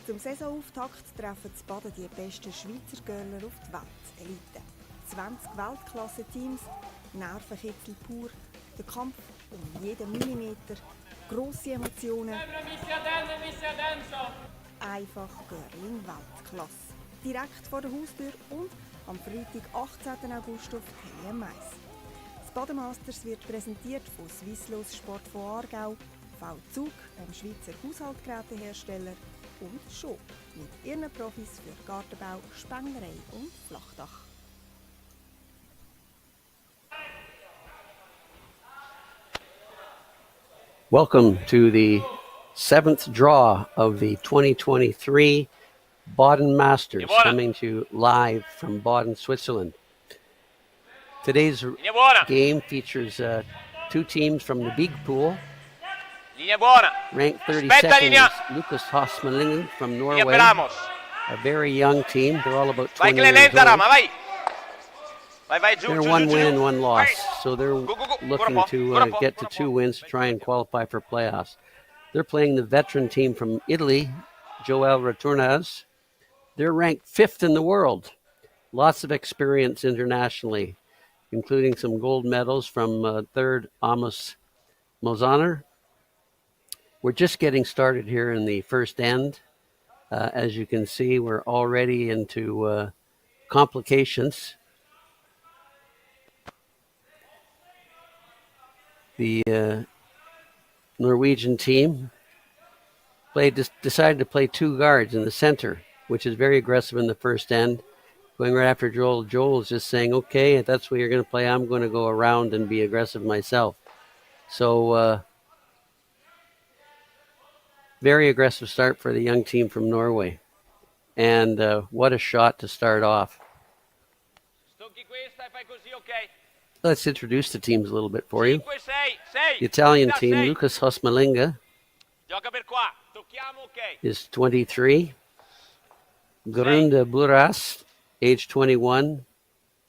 Zum Saisonauftakt treffen die Baden die besten Schweizer Göller auf die Weltelite. 20 Weltklasse-Teams, Nervenkitzel pur, der Kampf um jeden Millimeter, grosse Emotionen, einfach Görling-Weltklasse. Direkt vor der Haustür und am Freitag, 18. August auf TM1. Das Bademasters wird präsentiert von Swisslos Sport von Aargau, V-Zug, einem Schweizer Haushaltsgerätehersteller, und schon mit ihren Profis für Gartenbau, Spenglerei und Flachdach. Welcome to the 7th draw of the 2023 Baden Masters, coming to you live from Baden, Switzerland. Today's game features two teams from the big pool. Ranked 32nd is HØstmaelingen from Norway, a very young team. They're all about 20 years old. They're one win, one loss, so they're looking to get to 2 wins to try and qualify for playoffs. They're playing the veteran team from Italy, Retornaz. They're ranked 5th in the world. Lots of experience internationally, including some gold medals from third Amos Mozaner. We're just getting started here in the first end. As you can see, we're already into complications. The Norwegian team decided to play 2 guards in the center, which is very aggressive in the first end. Going right after Joel. Joel is just saying, okay, if that's what you're going to play, I'm going to go around and be aggressive myself. So, very aggressive start for the young team from Norway. And what a shot to start off. Let's introduce the teams a little bit for you. The Italian team, HØstmaelingen, is 23. Brunner, age 21.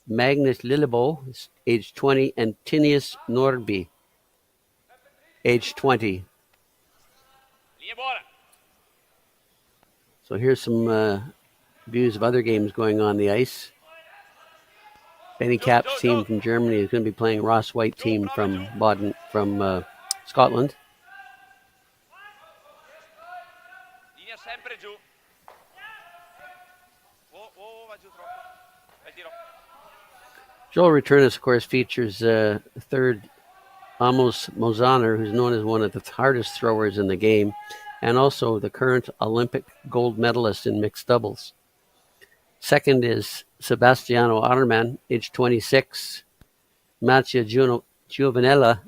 Magnus Lillebo is age 20. And Tinius Norby, age 20. So here's some views of other games going on the ice. Benny Kapp's team from Germany is going to be playing Whyte team from Baden, from Scotland. Joel Retornaz, of course, features third Amos Mozaner, who's known as one of the hardest throwers in the game, and also the current Olympic gold medalist in mixed doubles. Second is Sebastiano Otterman, age 26. Mattia Giovanella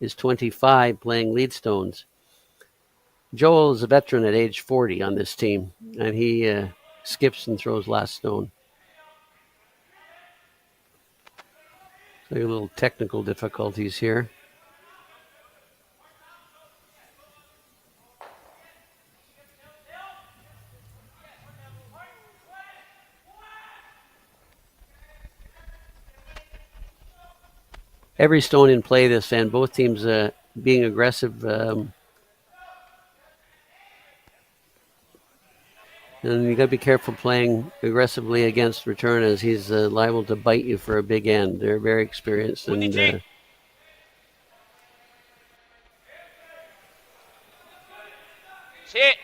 is 25, playing Leadstones. Joel is a veteran at age 40 on this team, and he skips and throws last stone. So a little technical difficulties here. Every stone in play this end, both teams being aggressive. And you got to be careful playing aggressively against Return, as he's liable to bite you for a big end. They're very experienced. And Clean.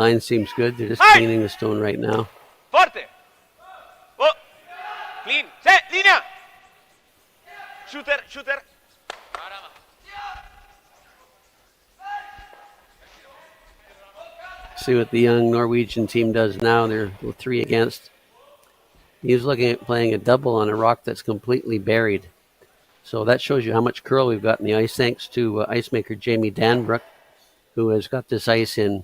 line seems good. They're just cleaning the stone right now. Forte. Clean. Linea. Shooter. See what the young Norwegian team does now. They're 3 against. He's looking at playing a double on a rock that's completely buried. So that shows you how much curl we've got in the ice, thanks to ice maker Jamie Danbrook, who has got this ice in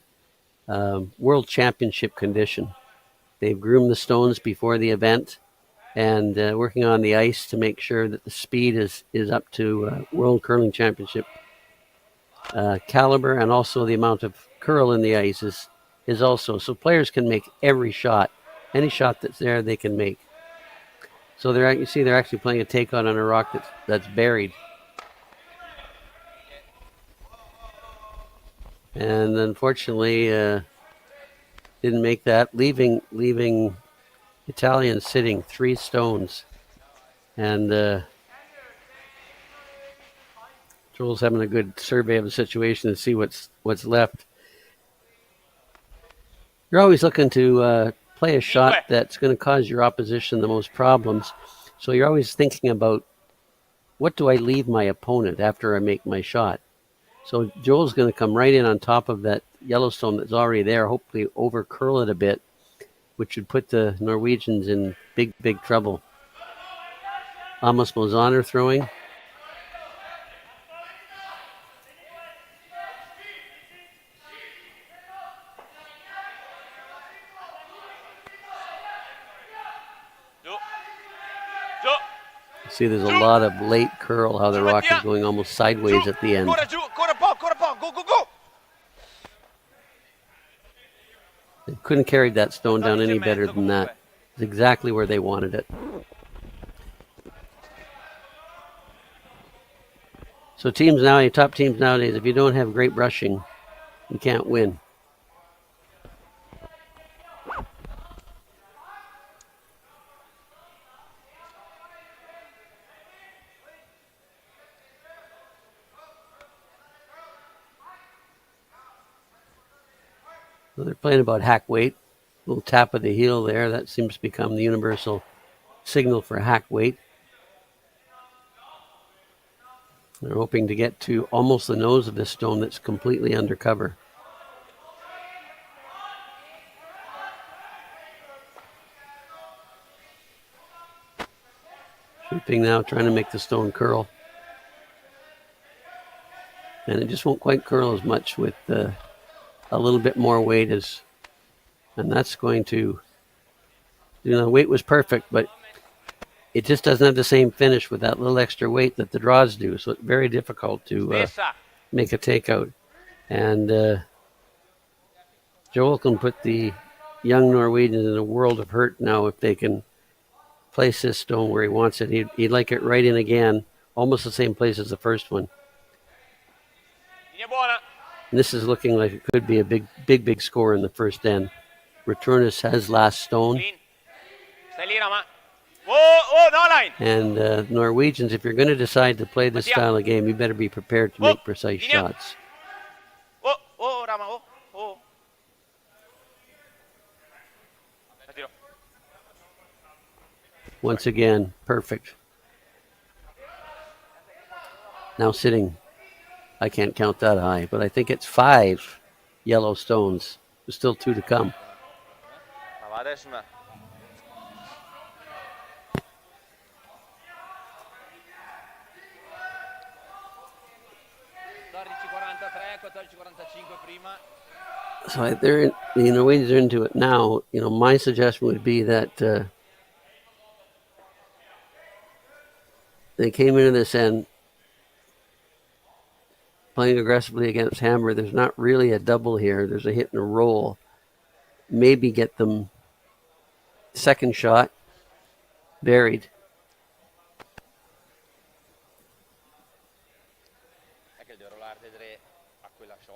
World Championship condition. They've groomed the stones before the event and working on the ice to make sure that the speed is up to World Curling Championship caliber and also the amount of curl in the ice is also. So players can make every shot. Any shot that's there, they can make. So you see they're actually playing a take-on a rock that's buried. And unfortunately, didn't make that, leaving Italian sitting 3 stones. And Joel's having a good survey of the situation to see what's left. You're always looking to play a shot that's going to cause your opposition the most problems. So you're always thinking about, what do I leave my opponent after I make my shot? So Joel's going to come right in on top of that Yellowstone that's already there, hopefully over curl it a bit, which would put the Norwegians in big, big trouble. Amos Mozaner throwing. See, there's a lot of late curl, how the rock is going almost sideways at the end. They couldn't carry that stone down any better than that. It's exactly where they wanted it. So teams now, top teams nowadays, if you don't have great brushing, you can't win. So they're playing about hack weight. Little tap of the heel there. That seems to become the universal signal for hack weight. They're hoping to get to almost the nose of this stone that's completely undercover. Sweeping now, trying to make the stone curl. And it just won't quite curl as much with a little bit more weight, and that's going to, weight was perfect, but it just doesn't have the same finish with that little extra weight that the draws do. So it's very difficult to make a takeout. And Joel can put the young Norwegians in a world of hurt now if they can place this stone where he wants it. He'd like it right in again, almost the same place as the first one. And this is looking like it could be a big score in the first end. Retornaz has last stone. And Norwegians, if you're going to decide to play this style of game, you better be prepared to make precise shots. Once again, perfect. Now sitting. I can't count that high, but I think it's 5 yellow stones. There's still 2 to come. So the Norwegians are into it now. My suggestion would be that they came into this end playing aggressively against Hammer. There's not really a double here. There's a hit and a roll. Maybe get them second shot buried.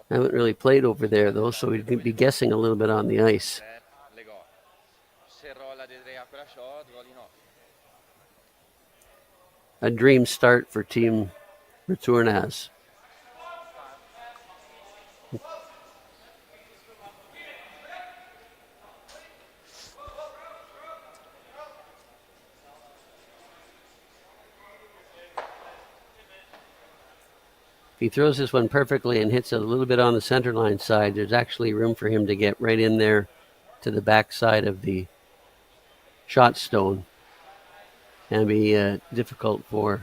I haven't really played over there though, so we'd be guessing a little bit on the ice. A dream start for Team Retornaz. If he throws this one perfectly and hits it a little bit on the center line side, there's actually room for him to get right in there to the back side of the shot stone and be difficult for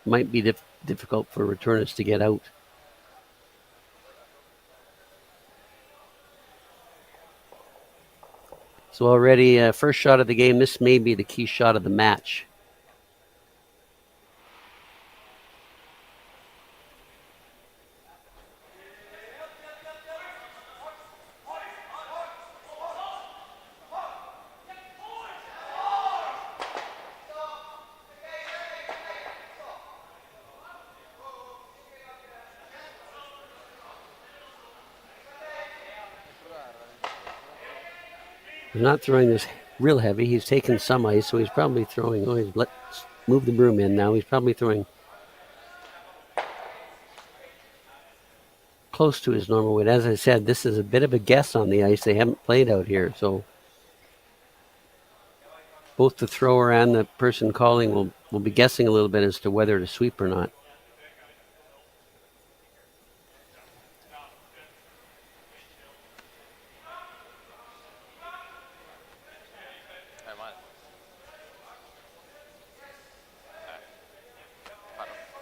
Retornaz to get out. So already first shot of the game, this may be the key shot of the match. He's not throwing this real heavy. He's taken some ice, so he's probably throwing. Oh, he's move the broom in now. He's probably throwing close to his normal weight. As I said, this is a bit of a guess on the ice. They haven't played out here, so both the thrower and the person calling will be guessing a little bit as to whether to sweep or not.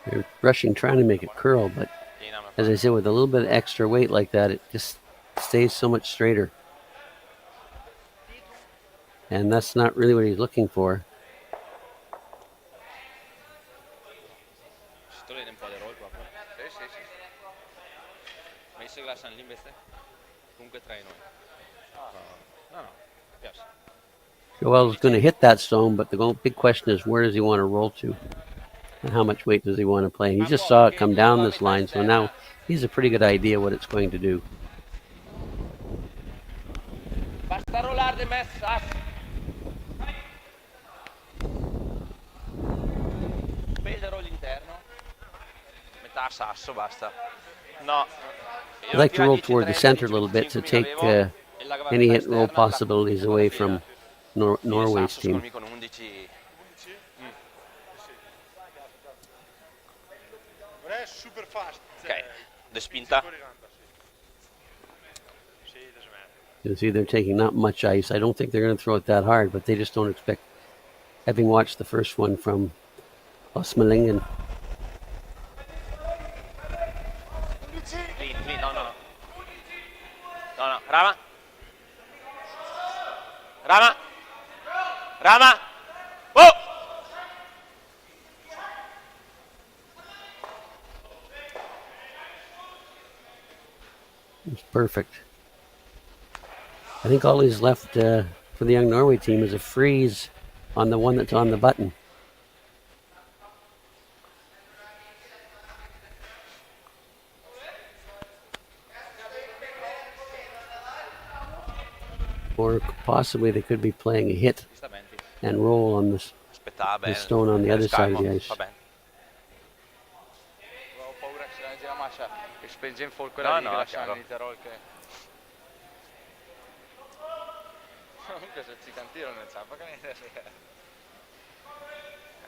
They're rushing, trying to make it curl, but as I said, with a little bit of extra weight like that, it just stays so much straighter. And that's not really what he's looking for. Joel's going to hit that stone, but the big question is, where does he want to roll to? And how much weight does he want to play? And he just saw it come down this line, so now he has a pretty good idea what it's going to do. Basta rolar de mes, as. Pedero l'interno. Metà sasso, basta. No. I'd like to roll toward the center a little bit to take any hit and roll possibilities away from Norway's team. Okay, the spinta. You can see they're taking not much ice. I don't think they're going to throw it that hard, but they just don't expect, having watched the first one from HØstmaelingen. Clean, no. No, Rama. Oh! It's perfect. I think all he's left for the young Norway team is a freeze on the one that's on the button. Or possibly they could be playing a hit and roll on this stone on the other side of the ice.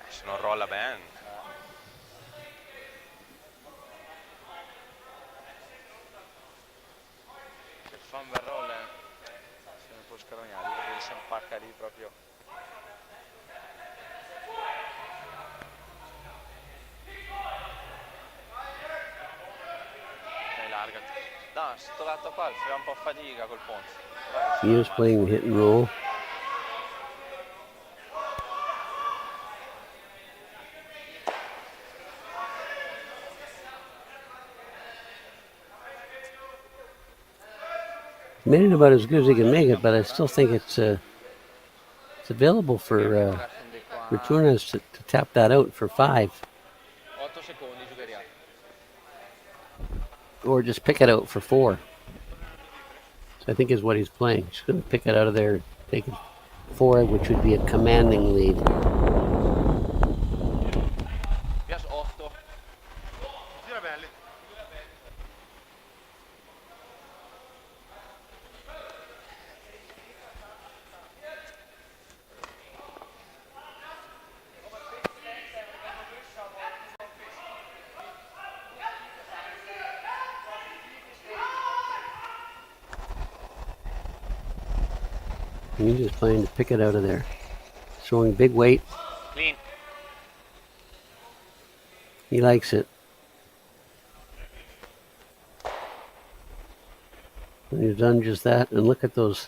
Se non rolla bene. Se fa un bel roll, se ne può scarognare, perché si impacca lì proprio. Dai, largati. No, sto lato qua fa un po' fatica col ponte. He is playing hit and roll. Made it about as good as he can make it, but I still think it's available for Retornaz to tap that out for 5. Or just pick it out for 4. So I think is what he's playing. He's going to pick it out of there, take it 4, which would be a commanding lead. He's just playing to pick it out of there. Showing big weight. Clean. He likes it. And he's done just that. And look at those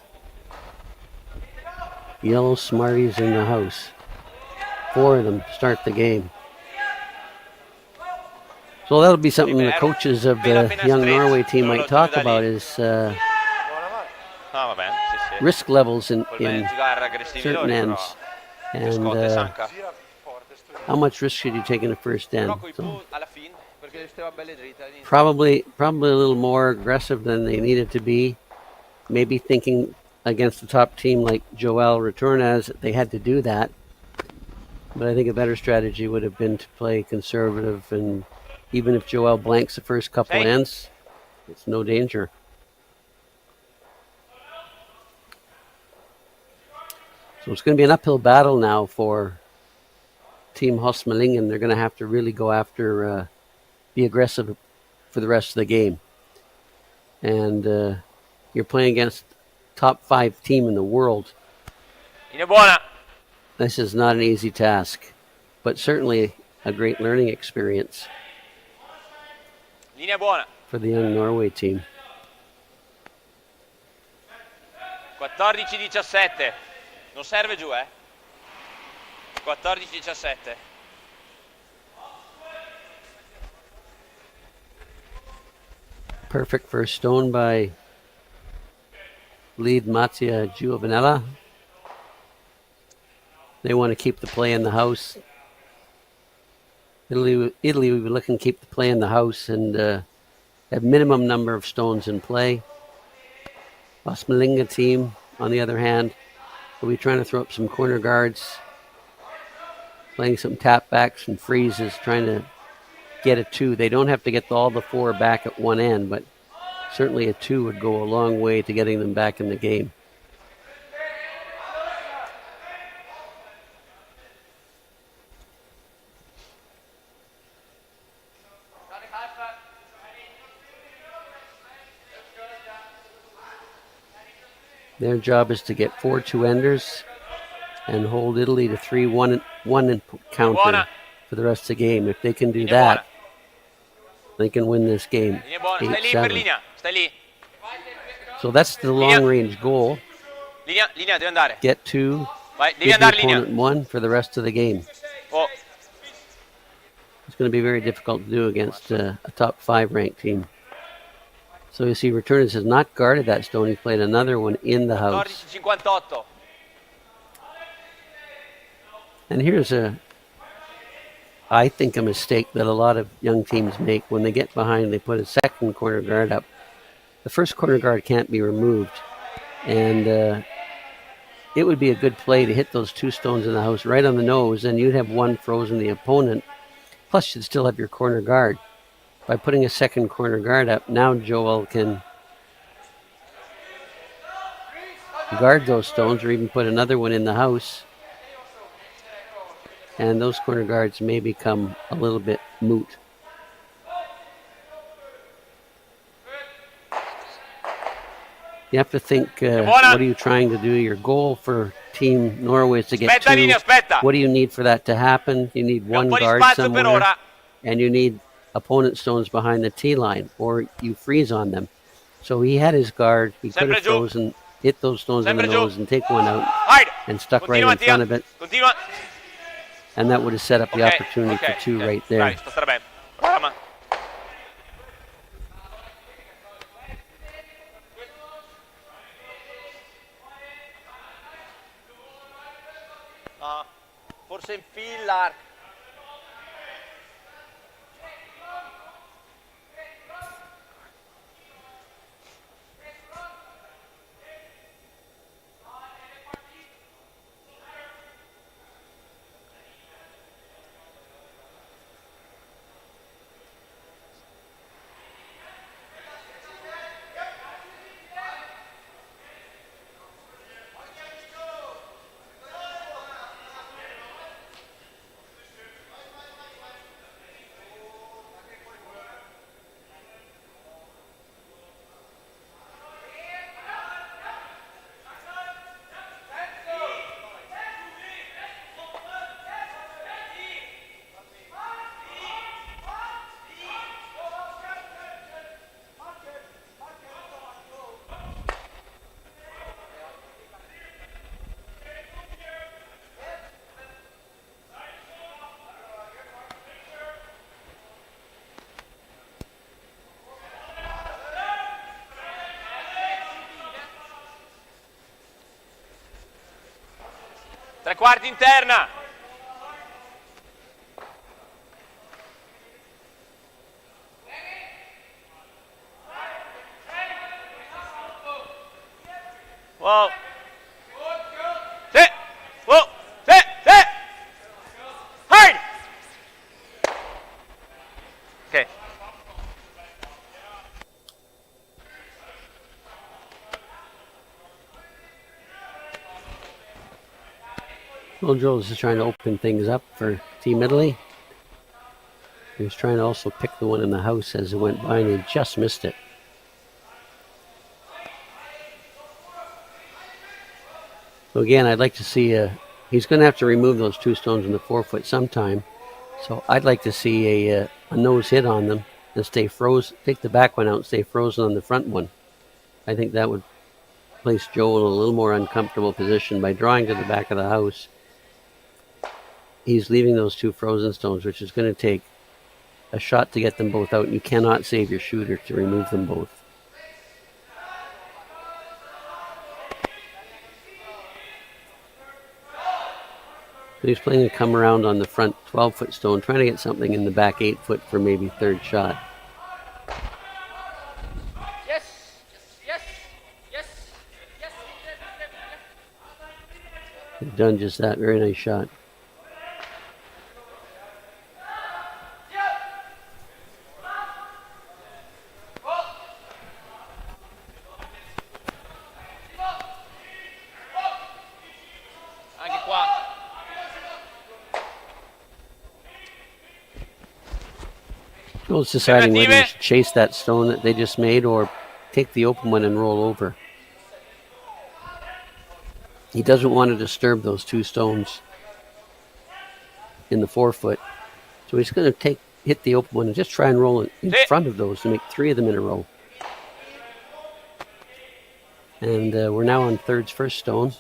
yellow Smarties in the house. 4 of them to start the game. So that'll be something the coaches of the young Norway team might talk about is risk levels in certain ends, and how much risk should you take in the first end. So probably a little more aggressive than they needed to be. Maybe thinking against a top team like Joel Retornaz, they had to do that. But I think a better strategy would have been to play conservative, and even if Joel blanks the first couple ends, it's no danger. So it's going to be an uphill battle now for Team HØstmaelingen. They're going to have to really go after, be aggressive for the rest of the game. And you're playing against top 5 team in the world. This is not an easy task, but certainly a great learning experience for the young Norway team. 14-17. Non serve giù, 14-17. Perfect first stone by lead Mattia Giovanella. They want to keep the play in the house. Italy will be looking to keep the play in the house and have minimum number of stones in play. HØstmaelingen team, on the other hand, will be trying to throw up some corner guards, playing some tap backs and freezes, trying to get a 2. They don't have to get all the 4 back at one end, but certainly a 2 would go a long way to getting them back in the game. Their job is to get 4 2-enders and hold Italy to 3-1 counter for the rest of the game. If they can do that, they can win this game 8-7. So that's the long-range goal. Get 2, give the opponent 1 for the rest of the game. It's going to be very difficult to do against a top 5 ranked team. So you see, Retornaz has not guarded that stone. He played another one in the house. And here's I think, a mistake that a lot of young teams make. When they get behind, they put a second corner guard up. The first corner guard can't be removed. And it would be a good play to hit those 2 stones in the house right on the nose, and you'd have 1 frozen the opponent. Plus, you'd still have your corner guard. By putting a second corner guard up, now Joel can guard those stones or even put another one in the house. And those corner guards may become a little bit moot. You have to think, what are you trying to do? Your goal for Team Norway is to get 2. What do you need for that to happen? You need 1 guard somewhere, and you need opponent stones behind the T line, or you freeze on them. So he had his guard. He could have frozen, hit those stones in the nose and take 1 out and stuck right in front of it. And that would have set up the opportunity for 2 right there. Forse infila. Tre quarti interna. Whoa. Sit. Whoa. Sit. Sit. Hard. Okay. Well, Joel's just trying to open things up for Team Italy. He was trying to also pick the one in the house as it went by, and he just missed it. So again, I'd like to see he's going to have to remove those 2 stones in the 4-foot sometime. So I'd like to see a nose hit on them and stay frozen. Take the back one out and stay frozen on the front one. I think that would place Joel in a little more uncomfortable position by drawing to the back of the house. He's leaving those 2 frozen stones, which is going to take a shot to get them both out, and you cannot save your shooter to remove them both. So he's playing a come around on the front 12-foot stone, trying to get something in the back 8-foot for maybe 3rd shot. Yes. Yes. Yes. Yes. He's done just that. Very nice shot. Joel's deciding whether he should chase that stone that they just made or take the open one and roll over. He doesn't want to disturb those 2 stones in the 4-foot. So he's going to hit the open one and just try and roll it in front of those to make 3 of them in a row. And we're now on 3rd's first stone.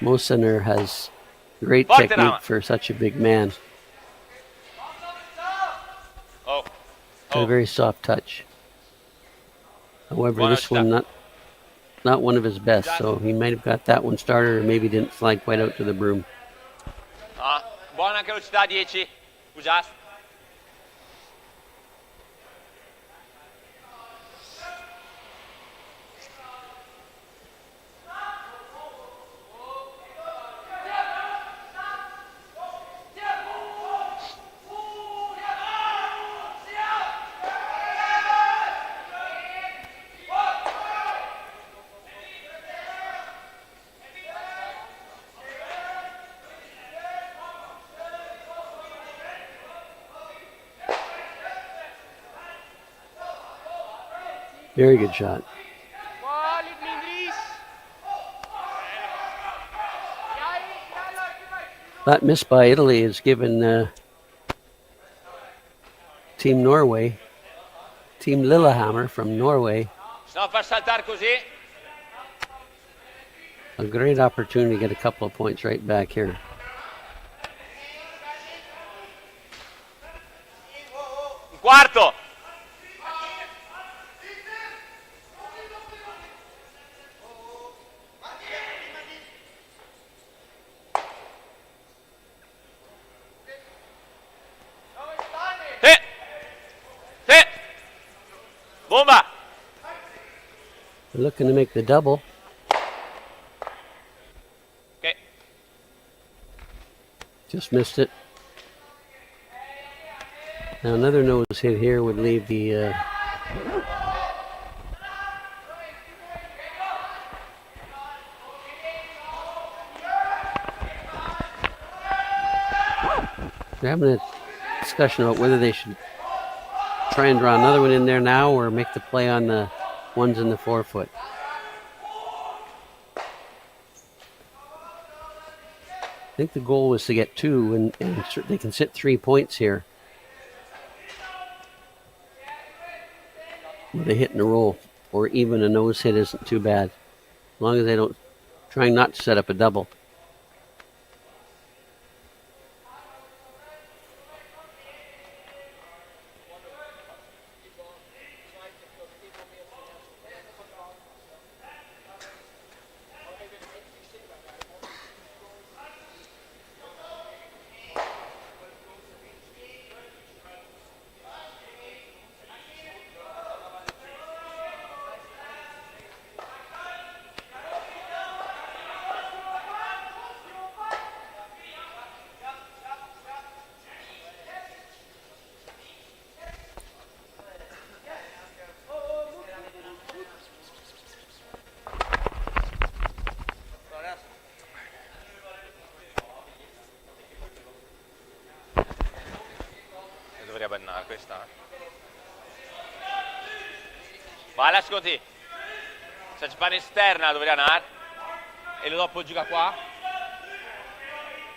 Mosener has great technique for such a big man. A very soft touch. However, this one not one of his best, so he might have got that one started or maybe didn't slide quite out to the broom. Buona anche velocità 10. Ujas. Very good shot. That miss by Italy has given Team Norway, Team Lillehammer from Norway, a great opportunity to get a couple of points right back here. Quarto. Bomba. They're looking to make the double. Okay. Just missed it. Now another nose hit here would leave the they're having a discussion about whether they should try and draw another one in there now or make the play on the ones in the 4-foot. I think the goal was to get 2 and they can sit 3 points here. With a hit and a roll, or even a nose hit isn't too bad. As long as they don't, trying not to set up a double. Deveria bannare questa. Vai, lasciati. Se ci fa in esterna dovrebbe andare. E dopo gioca qua.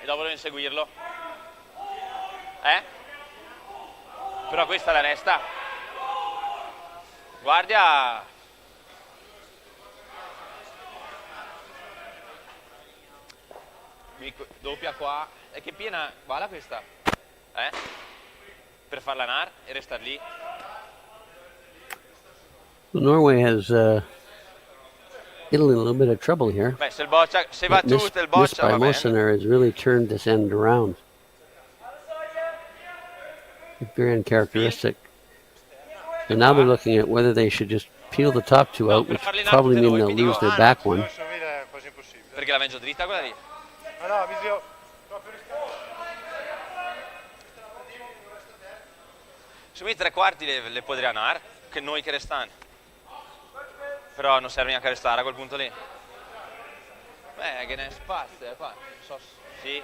E dopo devo inseguirlo. Però questa è la resta. Guardia. Doppia qua. E che piena. Guarda questa. Per farla andare e restare lì. Well, Norway has Italy in a little bit of trouble here. Beh, se va tutto il Miss boccia by va bene. Mosener has really turned this end around. Very uncharacteristic. And now they're looking at whether they should just peel the top two out, which probably mean they'll lose their back one. Perché la vengo dritta quella lì? Su me 3/4 le potrei andare, che noi che restano. Però non serve neanche a restare a quel punto lì. Che ne è spazio, qua. So, sì.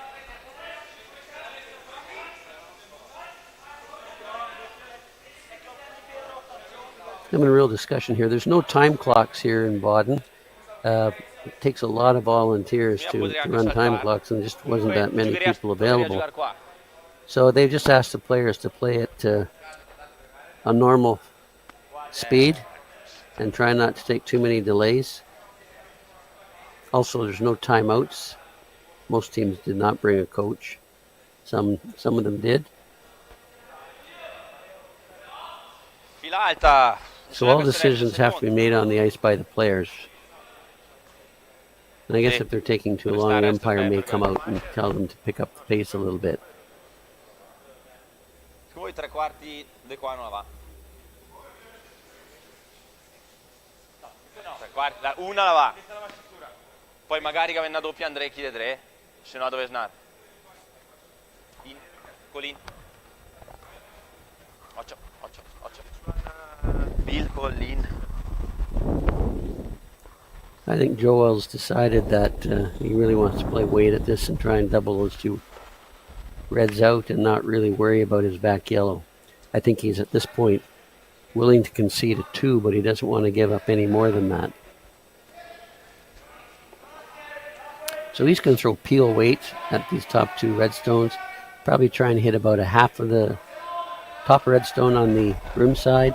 Having a real discussion here. There's no time clocks here in Baden. It takes a lot of volunteers to run time clocks, and just wasn't that many people available. So they just asked the players to play it a normal speed and try not to take too many delays. Also, there's no timeouts. Most teams did not bring a coach. Some of them did. So all decisions have to be made on the ice by the players. And I guess if they're taking too long, the umpire may come out and tell them to pick up the pace a little bit. Voi 3/4 di qua non la va. 3/4, una la va. Poi magari che venga doppia andrei chi le 3, se no dove snare. Colin. Occhio. Bill Colin. I think Joel's decided that he really wants to play Whyte at this and try and double those two reds out and not really worry about his back yellow. I think he's at this point willing to concede a 2, but he doesn't want to give up any more than that. So he's going to throw peel Whyte at these top 2 redstones, probably try and hit about a half of the top redstone on the rim side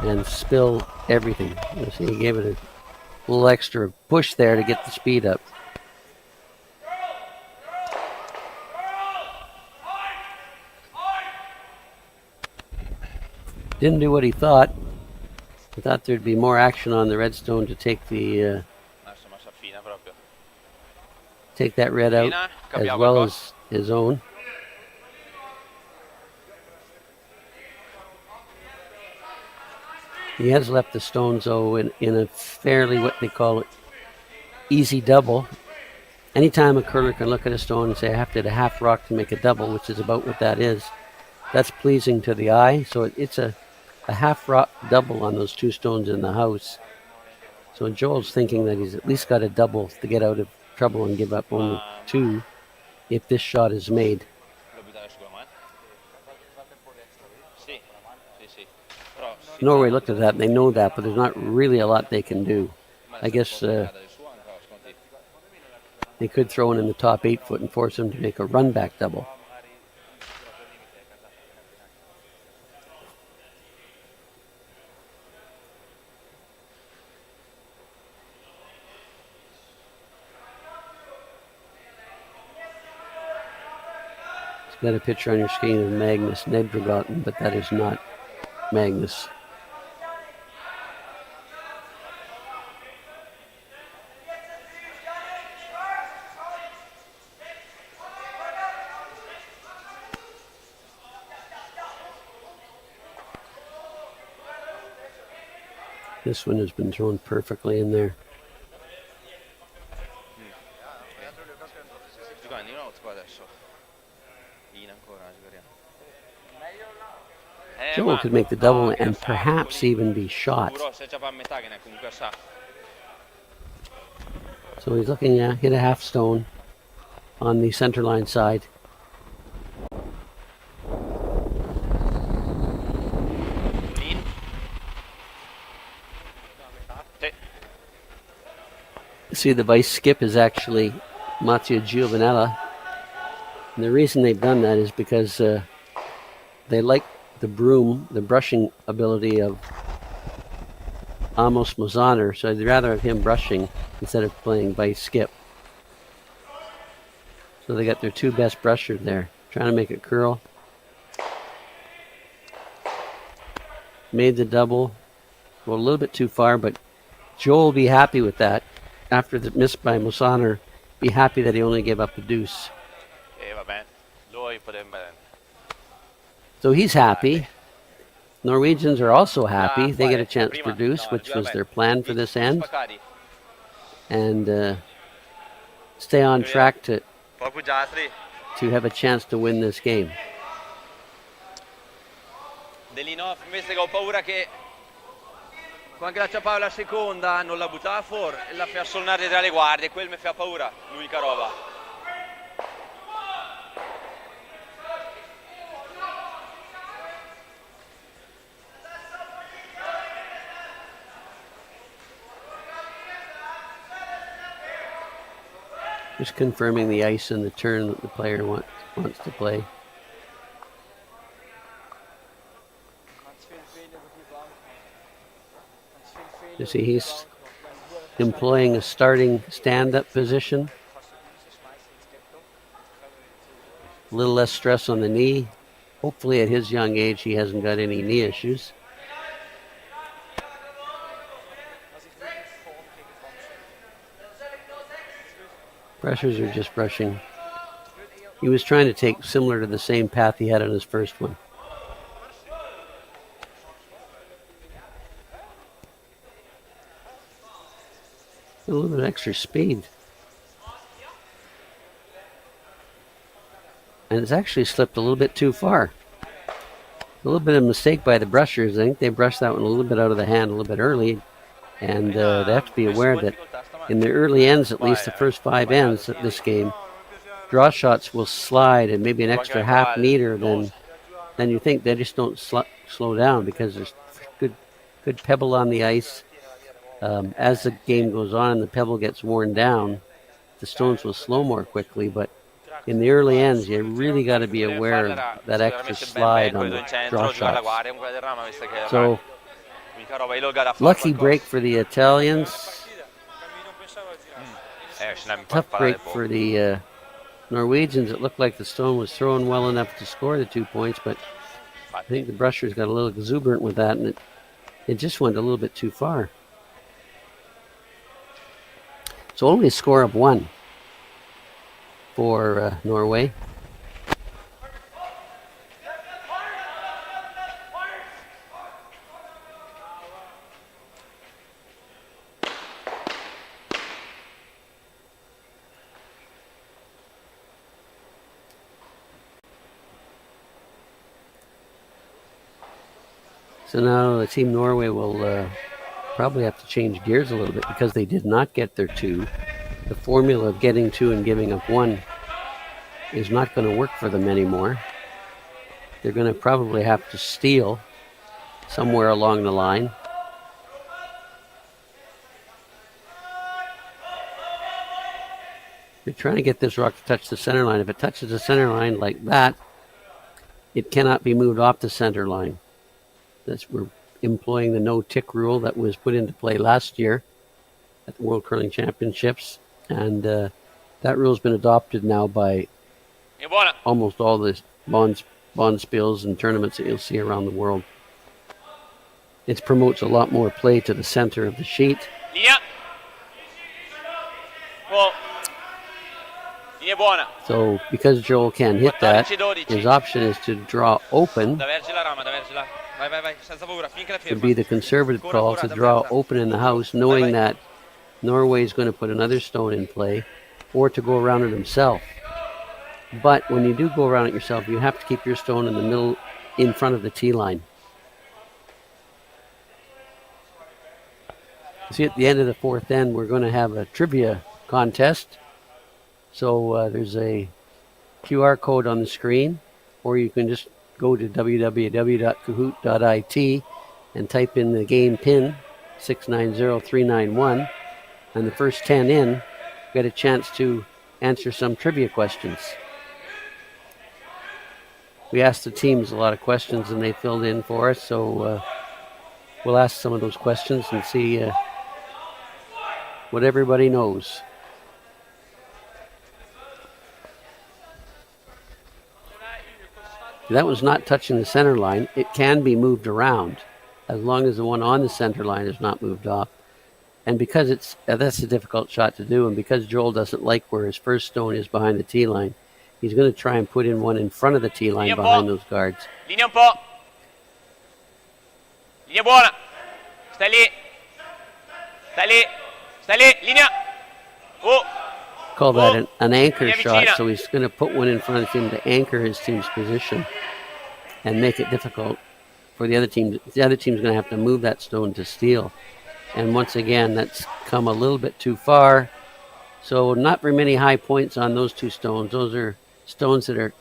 and spill everything. You see, he gave it a little extra push there to get the speed up. Didn't do what he thought. He thought there'd be more action on the redstone to take the take that red out as well as his own. He has left the stones, though, in a fairly, what they call it, easy double. Anytime a curler can look at a stone and say, I have to hit a half rock to make a double, which is about what that is, that's pleasing to the eye. So it's a half rock double on those 2 stones in the house. So Joel's thinking that he's at least got a double to get out of trouble and give up only 2 if this shot is made. Norway looked at that and they know that, but there's not really a lot they can do. I guess they could throw it in the top 8 foot and force him to make a run back double. Got a picture on your screen of Magnus Nedregotten, but that is not Magnus. This one has been thrown perfectly in there. Joel could make the double and perhaps even be shot. So he's looking at hit a half stone on the center line side. See, the vice skip is actually Matteo Giovanella. And the reason they've done that is because they like the brushing ability of Amos Mozaner, so I'd rather have him brushing instead of playing vice skip. So they got their two best brushers there, trying to make it curl. Made the double. Well, a little bit too far, but Joel will be happy with that. After the miss by Mozaner, be happy that he only gave up a deuce. So he's happy. Norwegians are also happy. They get a chance to deuce, which was their plan for this end. And stay on track to have a chance to win this game. Delinov invece che ho paura che con Grazia Paola seconda non la buttava fuori e la fa solnare tra le guardie, quel mi fa paura, l'unica roba. Just confirming the ice and the turn that the player wants to play. You see, he's employing a starting stand-up position. A little less stress on the knee. Hopefully at his young age he hasn't got any knee issues. Brushers are just brushing. He was trying to take similar to the same path he had on his first one. A little bit of extra speed. And it's actually slipped a little bit too far. A little bit of a mistake by the brushers. I think they brushed that one a little bit out of the hand a little bit early. And they have to be aware that in the early ends, at least the first 5 ends of this game, draw shots will slide and maybe an extra half meter than you think. They just don't slow down because there's good pebble on the ice. As the game goes on and the pebble gets worn down, the stones will slow more quickly. But in the early ends, you really got to be aware of that extra slide on the draw shots. So, lucky break for the Italians. Tough break for the Norwegians. It looked like the stone was thrown well enough to score the 2 points, but I think the brushers got a little exuberant with that, and it just went a little bit too far. So only a score of 1 for Norway. So now Team Norway will probably have to change gears a little bit because they did not get their 2. The formula of getting 2 and giving up 1 is not going to work for them anymore. They're going to probably have to steal somewhere along the line. They're trying to get this rock to touch the center line. If it touches the center line like that, it cannot be moved off the center line. We're employing the no-tick rule that was put into play last year at the World Curling Championships. And that rule has been adopted now by almost all the bond spills and tournaments that you'll see around the world. It promotes a lot more play to the center of the sheet. Yeah. Well, so because Joel can't hit that, his option is to draw open. Would be the conservative call to draw open in the house, knowing that Norway is going to put another stone in play, or to go around it himself. But when you do go around it yourself, you have to keep your stone in the middle, in front of the tee line. See, at the end of the 4th end, we're going to have a trivia contest. So there's a QR code on the screen, or you can just go to www.kahoot.it and type in the game pin 690391, And the first 10 in get a chance to answer some trivia questions. We asked the teams a lot of questions and they filled in for us, so we'll ask some of those questions and see what everybody knows. That was not touching the center line. It can be moved around as long as the one on the center line is not moved off. And because that's a difficult shot to do, and because Joel doesn't like where his first stone is behind the tee line, he's going to try and put in one in front of the tee line behind those guards. Linea un po'. Linea buona. Stai lì. Stai lì. Stai lì. Linea. Oh. Call that an anchor shot, so he's going to put one in front of him to anchor his team's position and make it difficult for the other team. The other team's going to have to move that stone to steal. And once again, that's come a little bit too far. So not very many high points on those two stones. Those are stones that are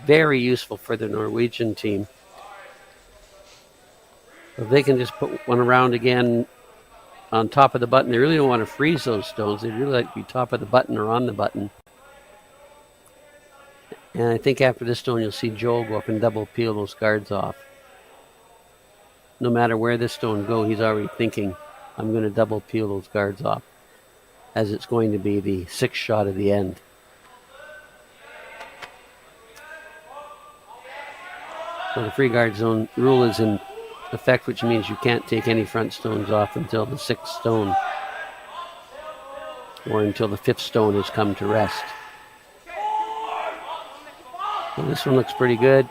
very useful for the Norwegian team. If they can just put one around again on top of the button, they really don't want to freeze those stones. They'd really like to be top of the button or on the button. And I think after this stone, you'll see Joel go up and double peel those guards off. No matter where this stone goes, he's already thinking, I'm going to double peel those guards off, as it's going to be the sixth shot of the end. So the free guard zone rule is in effect, which means you can't take any front stones off until the sixth stone or until the fifth stone has come to rest. So this one looks pretty good.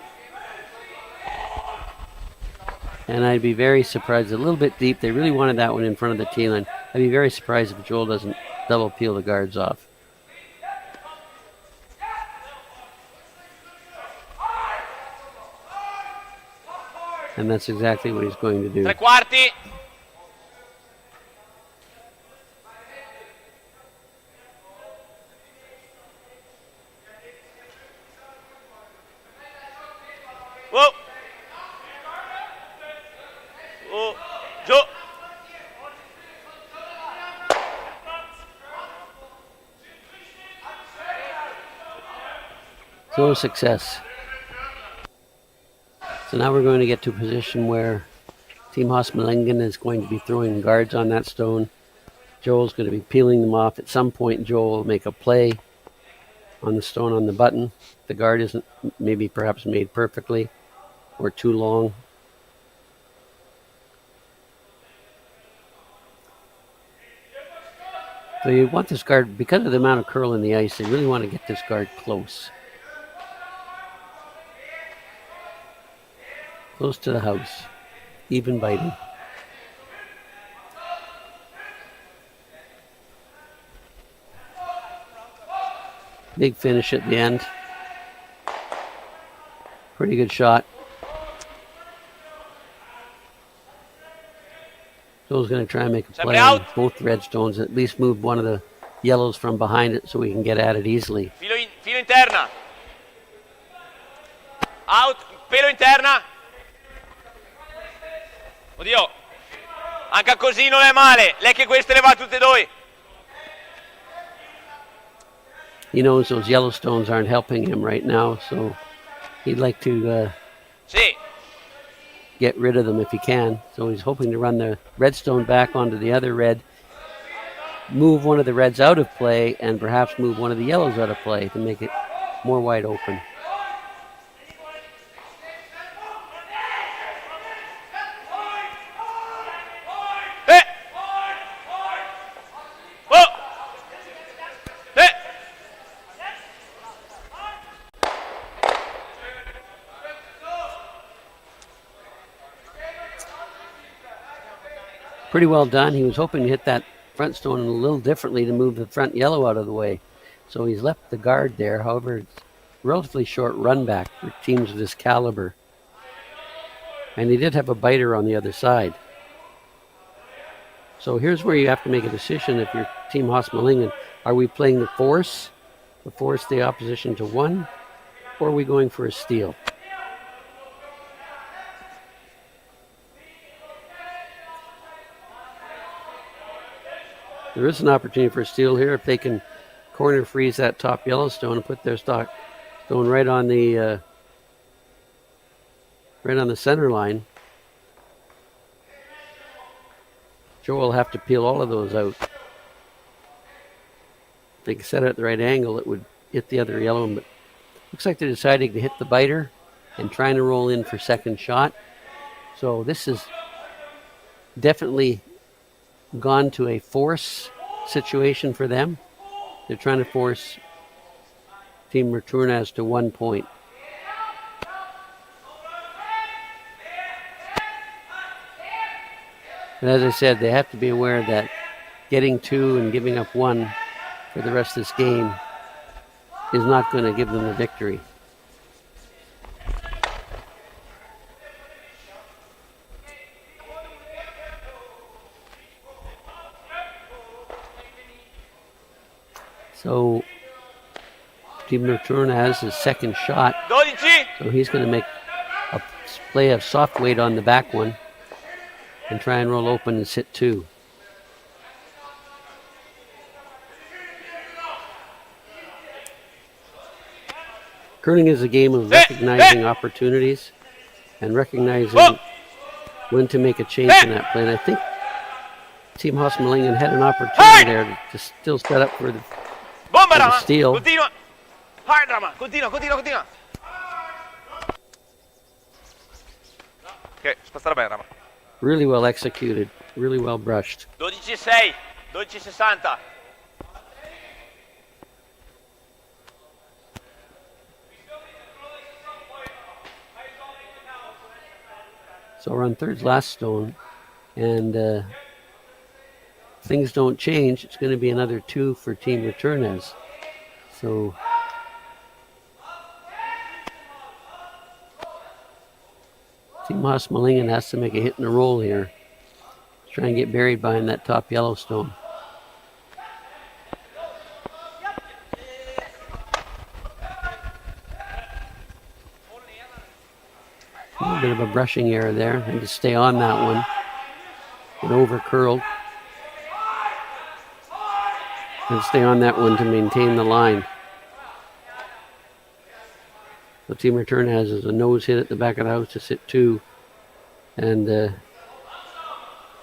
And I'd be very surprised, a little bit deep. They really wanted that one in front of the tee line. I'd be very surprised if Joel doesn't double peel the guards off. And that's exactly what he's going to do. Tre quarti. Whoa. Oh, giù. So success. So now we're going to get to a position where Team HØstmaelingen is going to be throwing guards on that stone. Joel's going to be peeling them off. At some point, Joel will make a play on the stone on the button. The guard isn't maybe perhaps made perfectly or too long. So you want this guard, because of the amount of curl in the ice, they really want to get this guard close. Close to the house. Even biting. Big finish at the end. Pretty good shot. Joel's going to try and make a play on both red stones, at least move one of the yellows from behind it so we can get at it easily. Filo interna. Out, pelo interna. Oddio, anche così non è male. Lei che queste le va tutte e due. He knows those yellow stones aren't helping him right now, so he'd like to get rid of them if he can. So he's hoping to run the red stone back onto the other red, move one of the reds out of play, and perhaps move one of the yellows out of play to make it more wide open. Pretty well done. He was hoping to hit that front stone a little differently to move the front yellow out of the way. So he's left the guard there. However, it's a relatively short run back for teams of this caliber. And he did have a biter on the other side. So here's where you have to make a decision if you're Team HØstmaelingen. Are we playing the force the opposition to one, or are we going for a steal? There is an opportunity for a steal here if they can corner freeze that top Yellowstone and put their stone right on the center line. Joe will have to peel all of those out. If they can set it at the right angle, it would hit the other yellow one, but looks like they're deciding to hit the biter and trying to roll in for second shot. So this is definitely gone to a force situation for them. They're trying to force Team Retornaz to 1 point. And as I said, they have to be aware that getting 2 and giving up 1 for the rest of this game is not going to give them the victory. So Team Retornaz his second shot. So he's going to make a play of soft weight on the back one and try and roll open and sit 2. Curling is a game of recognizing opportunities and recognizing when to make a change in that play. And I think Team HØstmaelingen had an opportunity there to still set up for the steal. Continua. Continua. Ok, spostare bene, Rama. Really well executed, really well brushed. 12-6, 12-60. So we're on third's last stone, and things don't change. It's going to be another 2 for Team Retornaz. So Team HØstmaelingen has to make a hit and a roll here. Try and get buried behind that top Yellowstone. A little bit of a brushing error there, and to stay on that one. And over curled. And stay on that one to maintain the line. The Team Retornaz has a nose hit at the back of the house to sit 2. And the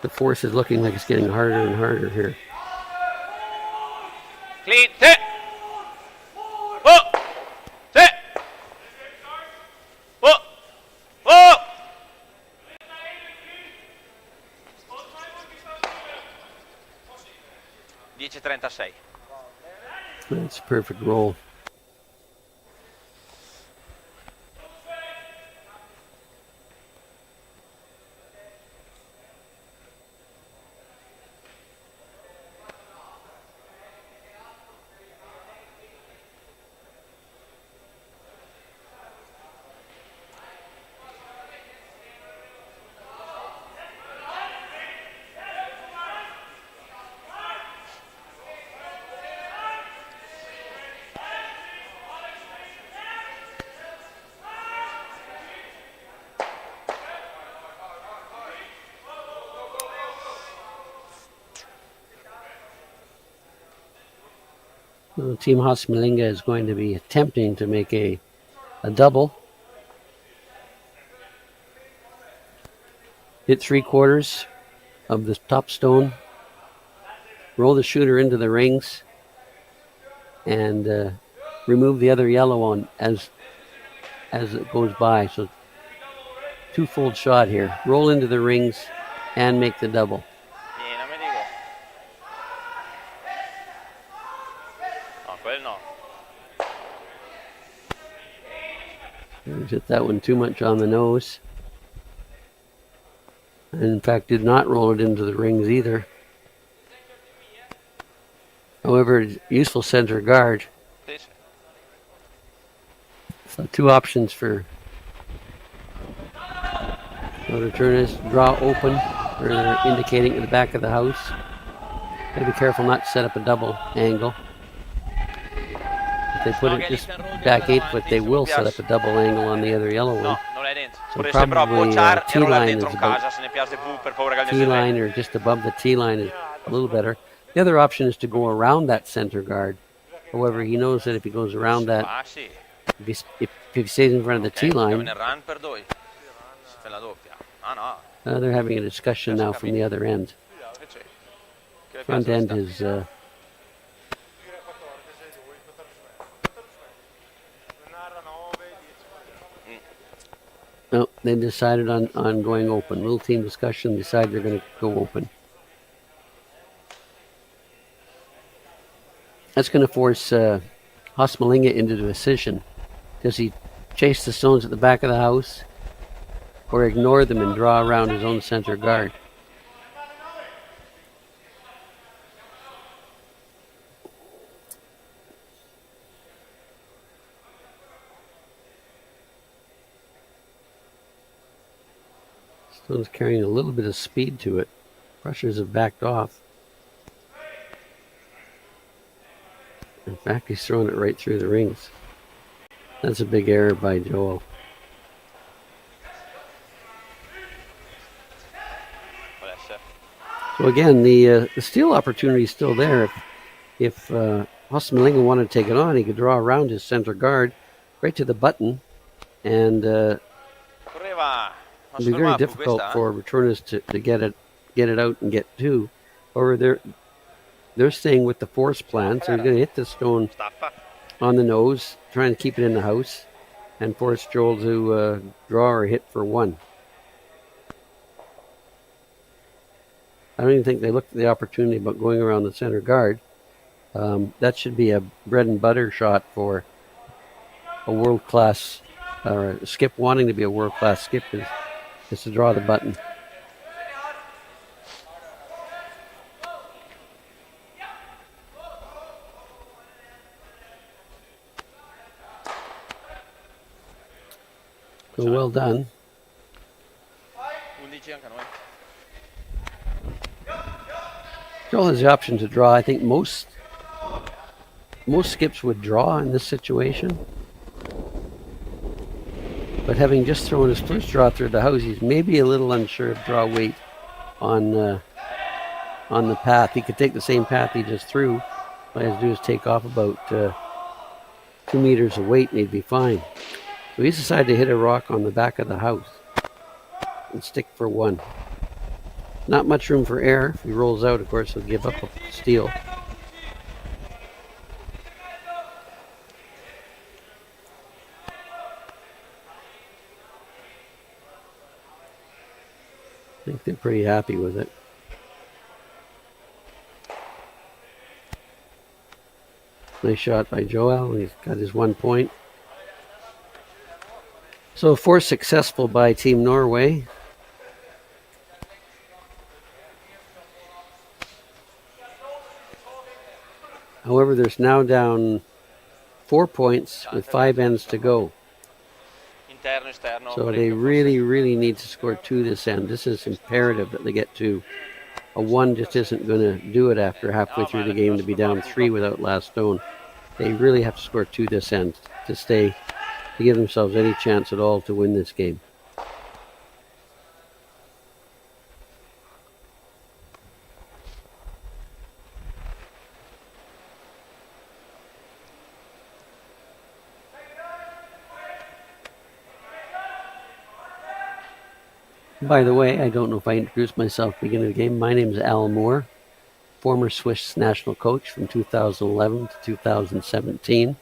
force is looking like it's getting harder and harder here. Clean, sit. Oh, sit. Oh, oh. 10-36. That's a perfect roll. Team HØstmaelingen is going to be attempting to make a double. Hit 3/4 of the top stone. Roll the shooter into the rings. And remove the other yellow one as it goes by. So 2-fold shot here. Roll into the rings and make the double. Hit that one too much on the nose. And in fact, did not roll it into the rings either. However, useful center guard. So 2 options for the returners. Draw open, or they're indicating to the back of the house. Gotta be careful not to set up a double angle. If they put it just back 8 foot, they will set up a double angle on the other yellow one. So probably T-line is about T-line or just above the T-line is a little better. The other option is to go around that center guard. However, he knows that if he goes around that, if he stays in front of the T-line, they're having a discussion now from the other end. Front end is... No, they decided on going open. Little team discussion, decide they're going to go open. That's going to force HØstmaelingen into the decision. Does he chase the stones at the back of the house or ignore them and draw around his own center guard? Stone's carrying a little bit of speed to it. Rushers have backed off. In fact, he's throwing it right through the rings. That's a big error by Joel. So again, the steal opportunity is still there. If HØstmaelingen wanted to take it on, he could draw around his center guard right to the button, and it'd be very difficult for Retornaz to get it out and get two. However, they're staying with the force plan, so he's going to hit the stone on the nose, trying to keep it in the house, and force Joel to draw or hit for one. I don't even think they looked at the opportunity about going around the center guard. That should be a bread and butter shot for a world-class, or a skip wanting to be a world-class skip is to draw the button. So well done. Joel has the option to draw. I think most skips would draw in this situation. But having just thrown his first draw through the house, he's maybe a little unsure of draw weight on the path. He could take the same path he just threw. All he has to do is take off about 2 meters of weight and he'd be fine. So he's decided to hit a rock on the back of the house and stick for one. Not much room for error. If he rolls out, of course, he'll give up a steal. I think they're pretty happy with it. Nice shot by Joel. He's got his 1 point. So force successful by Team Norway. However, there's now down 4 points with 5 ends to go. So they really, really need to score 2 this end. This is imperative that they get 2. A 1 just isn't going to do it after halfway through the game to be down 3 without last stone. They really have to score 2 this end to give themselves any chance at all to win this game. By the way, I don't know if I introduced myself at the beginning of the game. My name is Al Moore, former Swiss national coach from 2011 to 2017.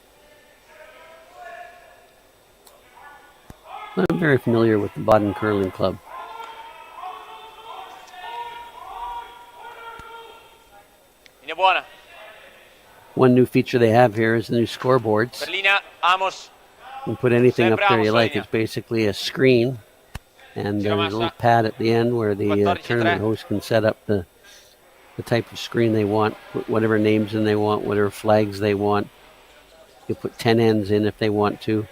I'm very familiar with the Baden Curling Club. One new feature they have here is the new scoreboards. You can put anything up there you like. It's basically a screen, and there's a little pad at the end where the tournament host can set up the type of screen they want, put whatever names in they want, whatever flags they want. You put 10 ends in if they want to.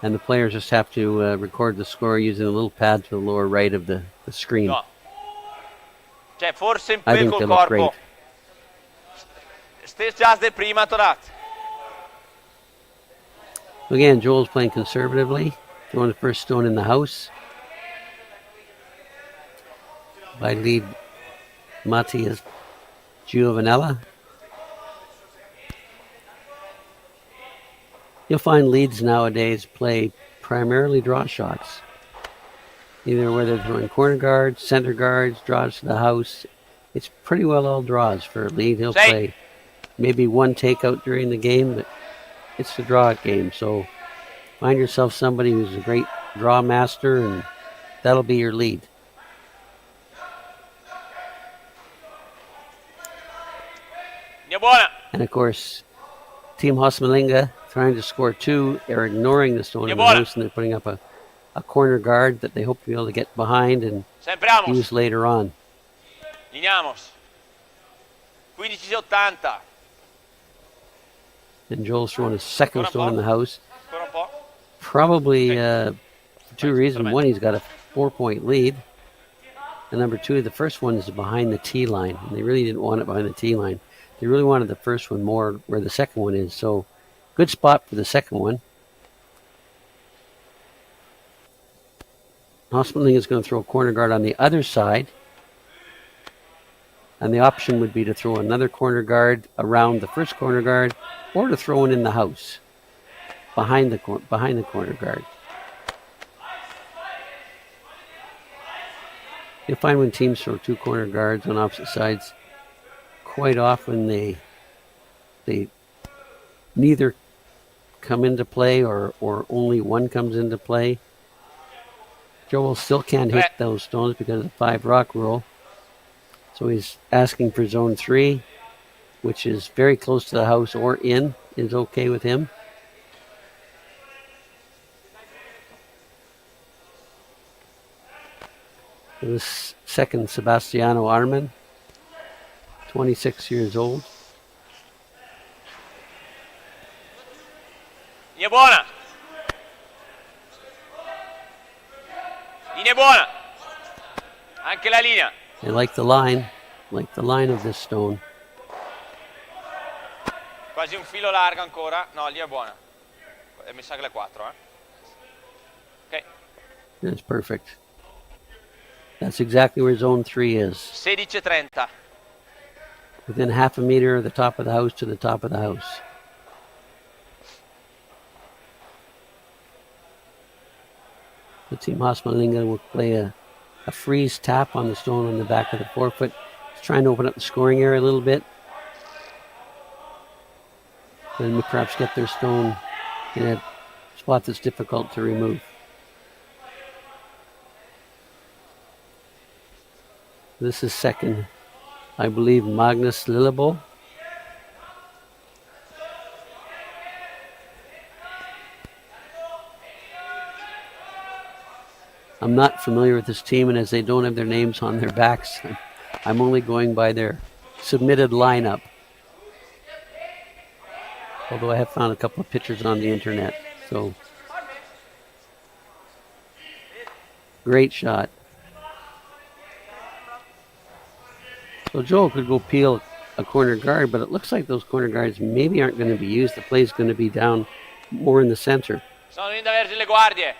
And the players just have to record the score using a little pad to the lower right of the screen. I think they look great. Again, Joel's playing conservatively, throwing the first stone in the house. By lead Matias Giovanella. You'll find Leeds nowadays play primarily draw shots. Either where they're throwing corner guards, center guards, draws to the house. It's pretty well all draws for Leeds. He'll play maybe one takeout during the game, but it's a draw game. So find yourself somebody who's a great draw master, and that'll be your lead. And of course, Team HØstmaelingen trying to score 2 are ignoring the stone in the house, and they're putting up a corner guard that they hope to be able to get behind and use later on. Lineamos. 15-80. And Joel's throwing his second stone in the house. Probably for 2 reasons. One, he's got a 4-point lead. And number 2, the first one is behind the tee line. And they really didn't want it behind the tee line. They really wanted the first one more where the second one is. So good spot for the second one. HØstmaelingen is going to throw a corner guard on the other side. And the option would be to throw another corner guard around the first corner guard, or to throw one in the house behind the corner guard. You'll find when teams throw 2 corner guards on opposite sides, quite often they neither come into play or only one comes into play. Joel still can't hit those stones because of the 5 rock rule. So he's asking for zone 3, which is very close to the house or in, is okay with him. This second, Sebastiano Arman, 26 years old. Linea buona. Linea buona. Anche la linea. They like the line of this stone. Quasi un filo largo ancora. No, lì è buona. Mi sa che le 4, Ok. That's perfect. That's exactly where zone 3 is. 16-30. Within half a meter of the top of the house to the top of the house. The team HØstmaelingen will play a freeze tap on the stone on the back of the forefoot. It's trying to open up the scoring area a little bit. And perhaps get their stone in a spot that's difficult to remove. This is second, I believe, Magnus Lillebo. I'm not familiar with this team, and as they don't have their names on their backs, I'm only going by their submitted lineup. Although I have found a couple of pictures on the internet. So, great shot. So Joel could go peel a corner guard, but it looks like those corner guards maybe aren't going to be used. The play is going to be down more in the center. Sono in da vergine le guardie.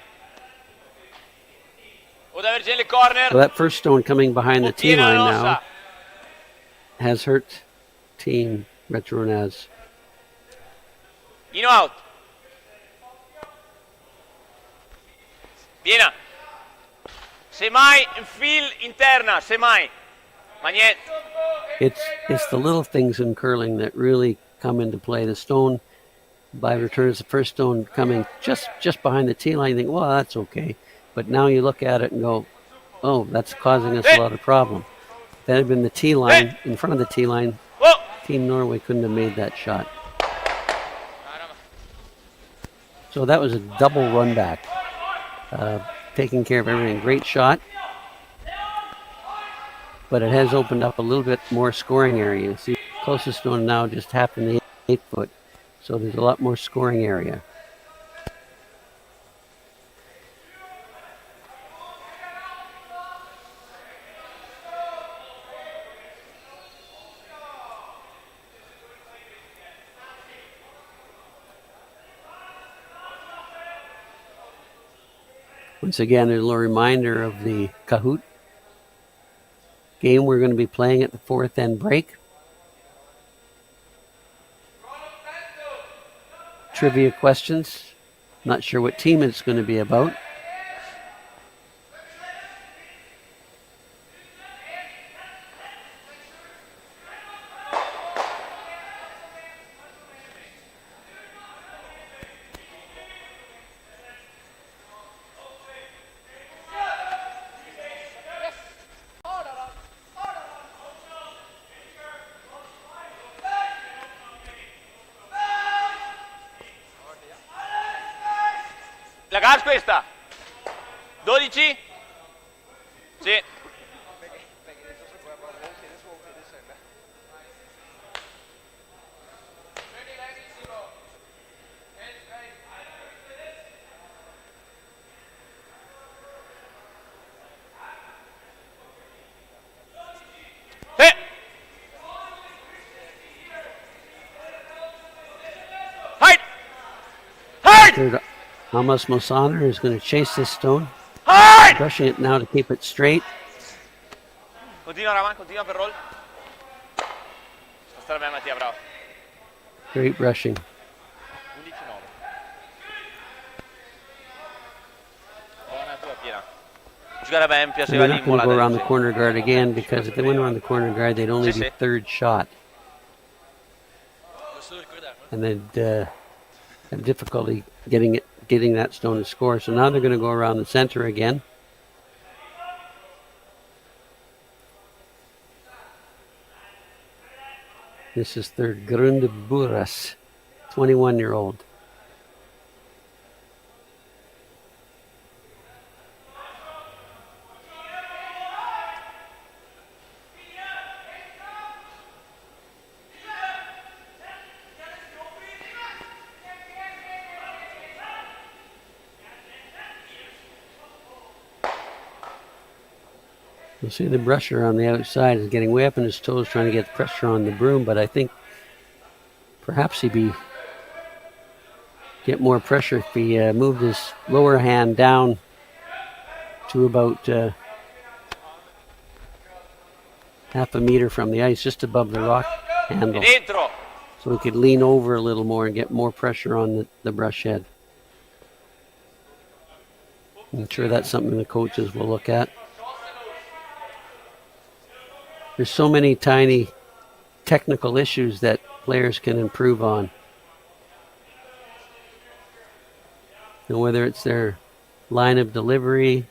O da vergine le corner. So that first stone coming behind the tee line now has hurt team Retornaz. In out. Piena. Se mai in fil interna, se mai. Ma niente. It's the little things in curling that really come into play. The stone by Retornaz, the first stone coming just behind the tee line, you think, well, that's okay. But now you look at it and go, oh, that's causing us a lot of problem. If that had been the tee line, in front of the tee line, Team Norway couldn't have made that shot. So that was a double run back. Taking care of everything. Great shot. But it has opened up a little bit more scoring area. See, closest stone now just half in the 8 foot. So there's a lot more scoring area. Once again, a little reminder of the Kahoot. game we're going to be playing at the fourth end break. Trivia questions. Not sure what team it's going to be about. La gas questa? 12? Sì. Third, Amos Mosaner is going to chase this stone. Brushing it now to keep it straight. Continua Raman, continua per roll. Sta bene Mattia, bravo. Great brushing. 11-9. Buona tua piena. Giocare bene, They're not going to go around the corner guard again, because if they went around the corner guard, they'd only be third shot. And they'd have difficulty getting that stone to score. So now they're going to go around the center again. This is third Grundeburas, 21-year-old. You'll see the brusher on the outside is getting way up in his toes trying to get pressure on the broom, but I think perhaps he'd get more pressure if he moved his lower hand down to about half a meter from the ice, just above the rock handle. So he could lean over a little more and get more pressure on the brush head. I'm sure that's something the coaches will look at. There's so many tiny technical issues that players can improve on. You know, whether it's their line of delivery,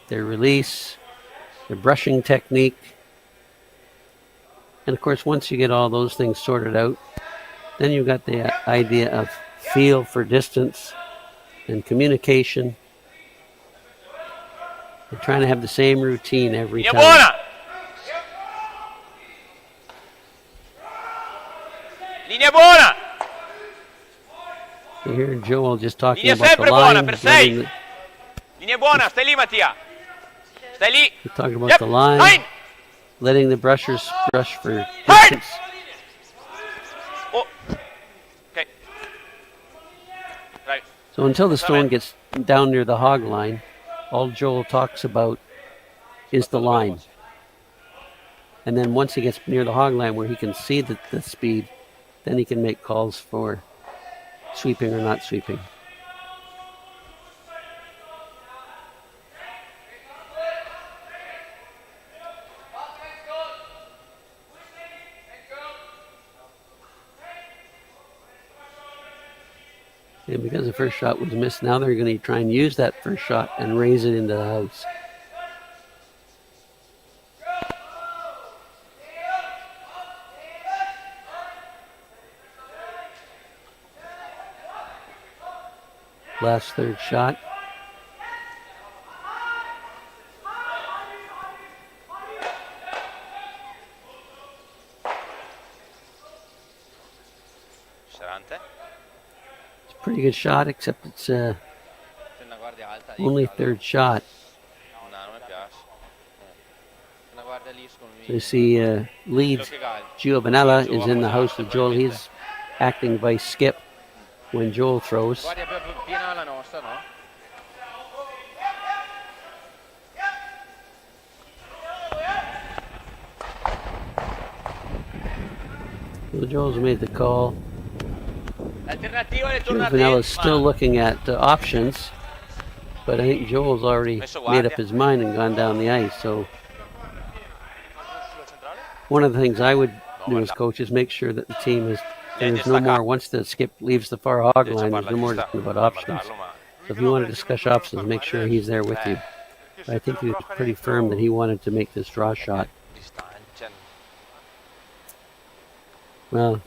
their release, their brushing technique. And of course, once you get all those things sorted out, then you've got the idea of feel for distance and communication. You're trying to have the same routine every time. Linea buona! You hear Joel just talking Linea about the sempre line. Buona, per 6. Linea buona, stai lì Mattia. Stai lì. He's talking about the line. Letting the brushers brush for distance. Oh. Okay. Right. So until the stone gets down near the hog line, all Joel talks about is the line. And then once he gets near the hog line where he can see the speed, then he can make calls for sweeping or not sweeping. And because the first shot was missed, now they're going to try and use that first shot and raise it into the house. Last third shot. It's a pretty good shot, except it's only third shot. So you see lead Giovanella is in the house with Joel. He's acting vice skip when Joel throws. So Joel's made the call. L'alternativa Vanella's still looking at options, but I think Joel's already made up his mind and gone down the ice. So one of the things I would do as coach is make sure that the team is, there's no more, once the skip leaves the far hog line, there's no more discussion about options. So if you want to discuss options, make sure he's there with you. But I think he was pretty firm that he wanted to make this draw shot. Well,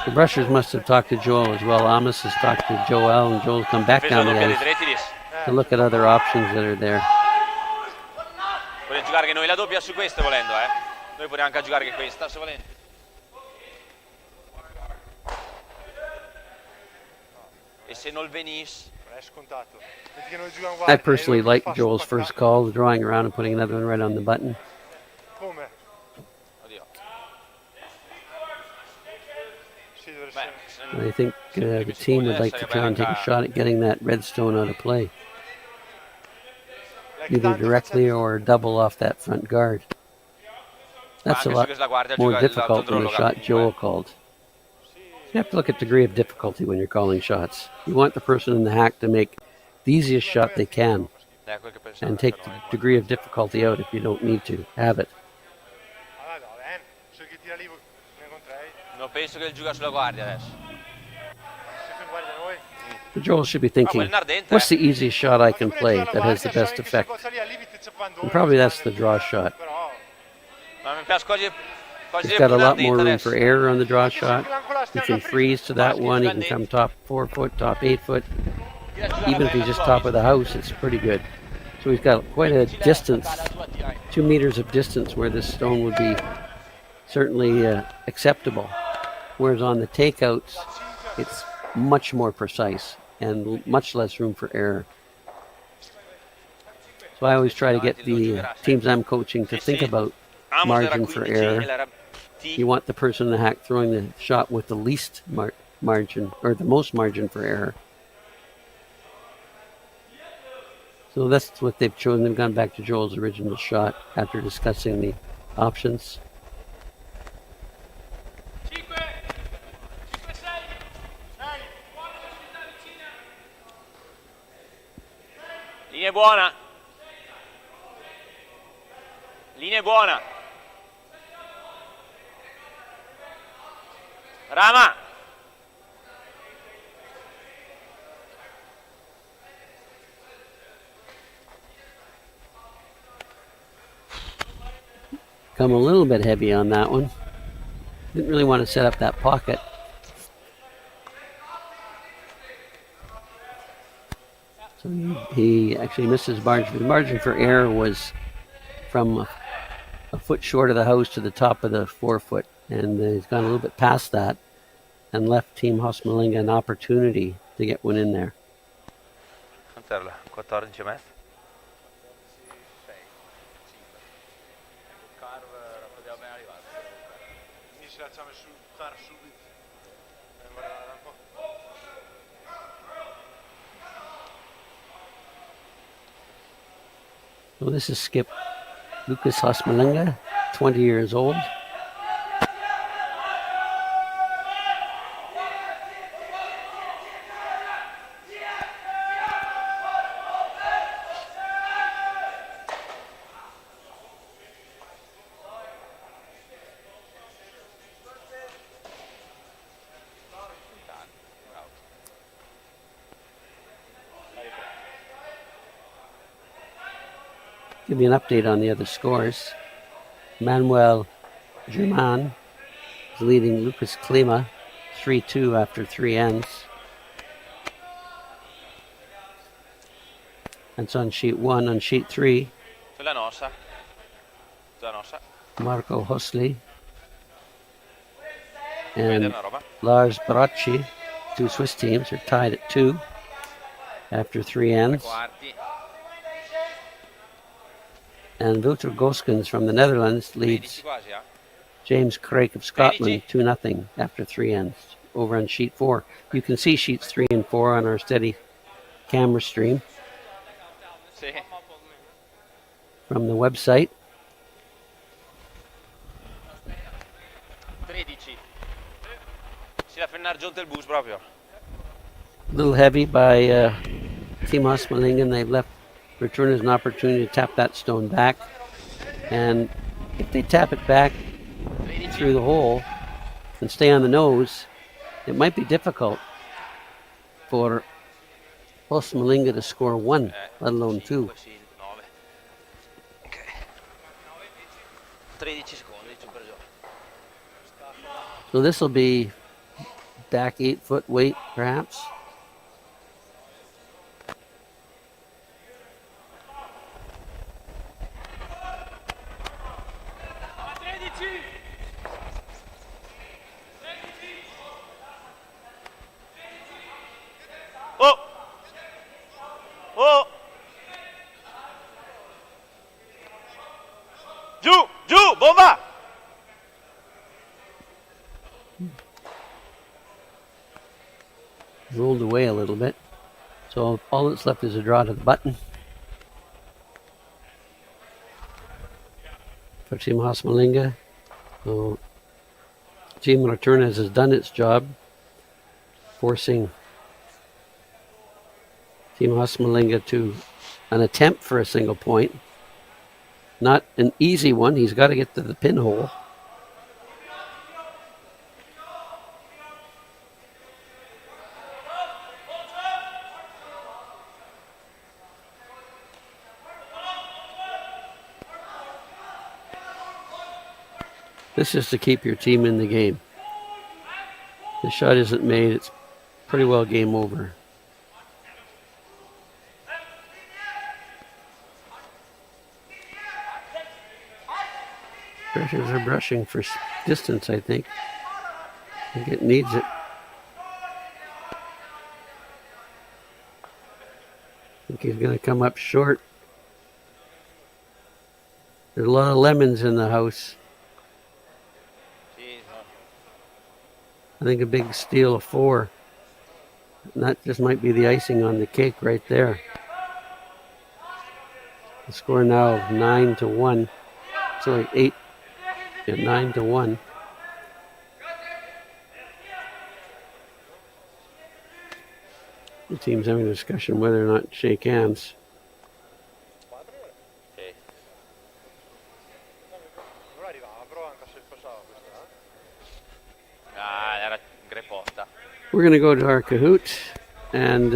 the Brushers must have talked to Joel as well. Amos has talked to Joel, and Joel's come back down the ice to look at other options that are there. Voglio giocare che noi la doppia su queste volendo, Noi possiamo anche giocare che questa se volendo. E se non venisse? I personally like Joel's first call, drawing around and putting another one right on the button. I think the team would like to try and take a shot at getting that redstone out of play, either directly or double off that front guard. That's a lot more difficult than the shot Joel called. You have to look at degree of difficulty when you're calling shots. You want the person in the hack to make the easiest shot they can and take the degree of difficulty out if you don't need to. Have it. Non penso che gioca sulla guardia adesso. But Joel should be thinking, what's the easiest shot I can play that has the best effect? And probably that's the draw shot. He's got a lot more room for error on the draw shot. He can freeze to that one. He can come top 4 foot, top 8 foot. Even if he's just top of the house, it's pretty good. So he's got quite a distance, 2 meters of distance where this stone would be certainly acceptable. Whereas on the takeouts, it's much more precise and much less room for error. So I always try to get the teams I'm coaching to think about margin for error. You want the person in the hack throwing the shot with the least margin, or the most margin for error. So that's what they've chosen. They've gone back to Joel's original shot after discussing the options. Linea buona. Linea buona. Rama. Come a little bit heavy on that one. Didn't really want to set up that pocket. So he actually missed his margin. The margin for error was from a foot short of the house to the top of the 4 foot. And he's gone a little bit past that and left Team HØstmaelingen an opportunity to get one in there. 14 metri. So this is skip Lucas HØstmaelingen, 20 years old. Give you an update on the other scores. Manuel German is leading Lucas Klima 3-2 after 3 ends. That's on sheet 1. On sheet 3, Marco Hösli and Lars Baracci, 2 Swiss teams, are tied at 2 after 3 ends. And Goesgens from the Netherlands leads James Craik of Scotland 2-0 after 3 ends over on sheet 4. You can see sheets 3 and 4 on our steady camera stream from the website. Pennar giù del bus proprio. A little heavy by Team HÖstmaelingen. They've left Retornaz an opportunity to tap that stone back. And if they tap it back through the hole and stay on the nose, it might be difficult for HÖstmaelingen to score one, let alone two. Ok. 13 secondi, giù per giù. So this will be back 8-foot weight, perhaps. Oh! Oh! Giù! Giù! Bomba! Rolled away a little bit. So all that's left is a draw to the button. For Team HÖstmaelingen. So Team Retornaz has done its job, forcing Team HÖstmaelingen to an attempt for a single point. Not an easy one. He's got to get to the pinhole. This is to keep your team in the game. If the shot isn't made, it's pretty well game over. Pressures are brushing for distance, I think. I think it needs it. I think he's going to come up short. There's a lot of lemons in the house. I think a big steal of 4. And that just might be the icing on the cake right there. The score now of 9-1. Sorry, 8. Yeah, 9-1. The team's having a discussion whether or not to shake hands. We're going to go to our Kahoot, and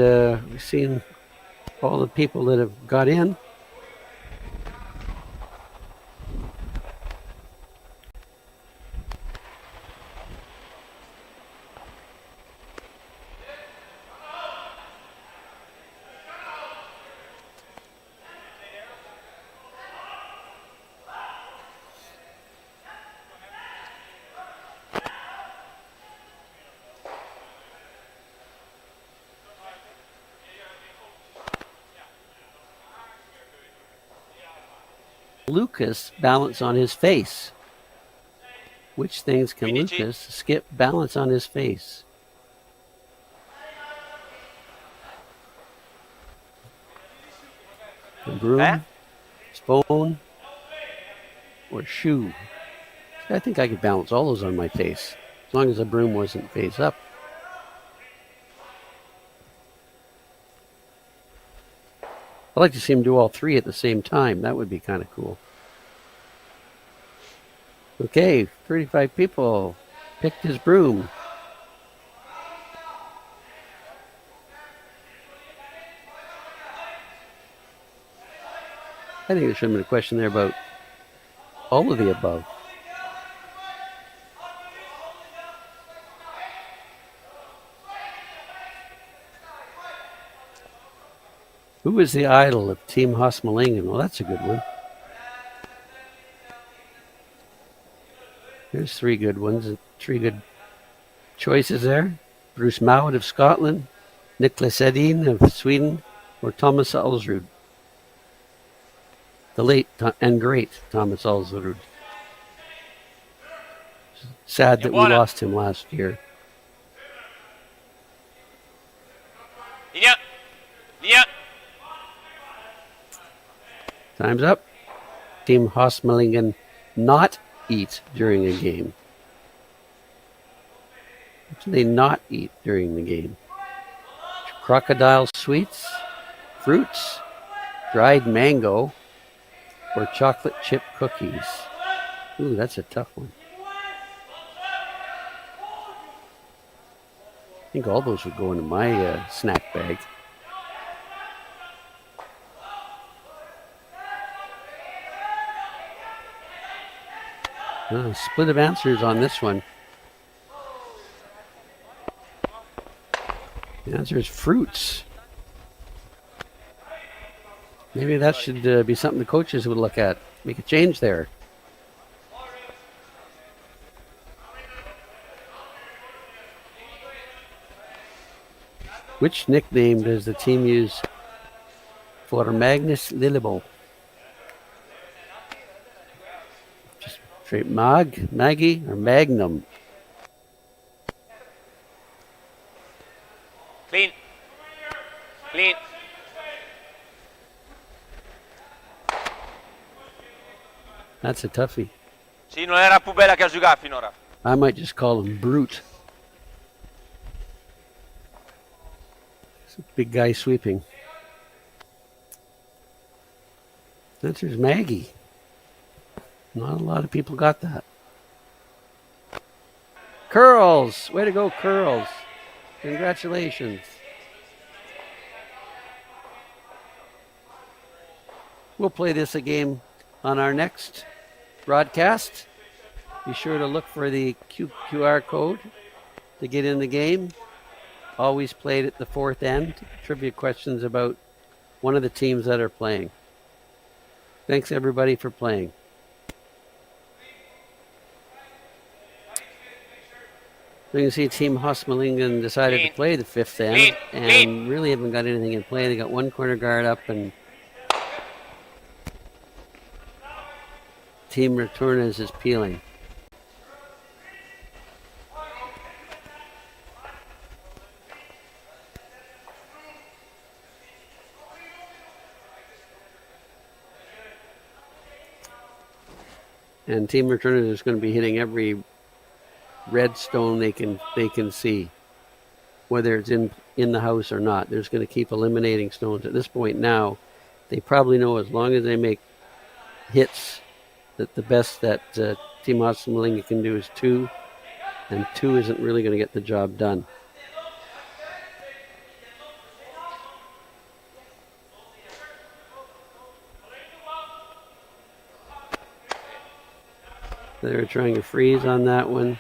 we've seen all the people that have got in. Lucas balance on his face. Which things can Lucas skip balance on his face? A broom, spoon, or shoe. I think I could balance all those on my face, as long as the broom wasn't face up. I'd like to see him do all 3 at the same time. That would be kind of cool. Okay, 35 people picked his broom. I think there should have been a question there about all of the above. Who is the idol of Team HÖstmaelingen? Well, that's a good one. There's 3 good ones, 3 good choices there. Bruce Mowat of Scotland, Niklas Edin of Sweden, or Thomas Alsrud. The late and great Thomas Alsrud. Sad that we lost him last year. Yeah. Time's up. Team HÖstmaelingen not eat during a game. What do they not eat during the game? Crocodile sweets, fruits, dried mango, or chocolate chip cookies? Ooh, that's a tough one. I think all those would go into my snack bag. Split of answers on this one. The answer is fruits. Maybe that should be something the coaches would look at. Make a change there. Which nickname does the team use for Magnus Lillebo? Just straight Maggie, or Magnum? Clean. Clean. That's a toughie. Sì, non era più bella che ha giocato finora. I might just call him Brute. It's a big guy sweeping. Answer's Maggie. Not a lot of people got that. Curls! Way to go, Curls. Congratulations. We'll play this again on our next broadcast. Be sure to look for the QR code to get in the game. Always played at the fourth end. Trivia questions about one of the teams that are playing. Thanks everybody for playing. So you can see Team HØstmaelingen decided to play the fifth end and really haven't got anything in play. They got one corner guard up and Team Retornaz is peeling. And Team Retornaz is going to be hitting every red stone they can see, whether it's in the house or not. They're just going to keep eliminating stones. At this point now, they probably know as long as they make hits that the best that Team HØstmaelingen can do is 2, and 2 isn't really going to get the job done. They're trying to freeze on that one.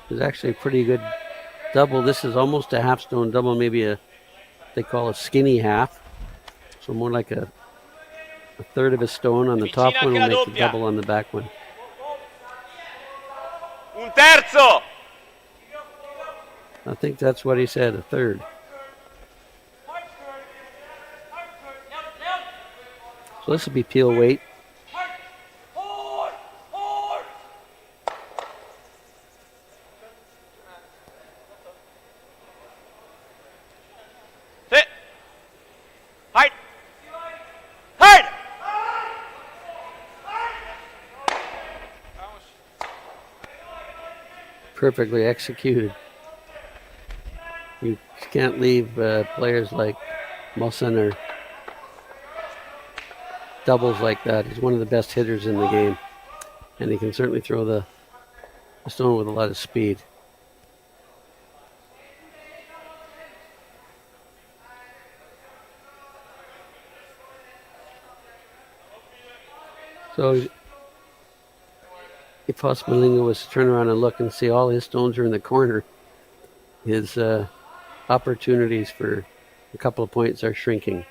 It's actually a pretty good double. This is almost a half stone double, maybe they call a skinny half. So more like a third of a stone on the top one will make the double on the back one. Un terzo! I think that's what he said, a third. So this will be peel weight. Sit. Hide. Hide. Perfectly executed. You can't leave players like Musson or doubles like that. He's one of the best hitters in the game, and he can certainly throw the stone with a lot of speed. So if HØstmaelingen was to turn around and look and see all his stones are in the corner, his opportunities for a couple of points are shrinking.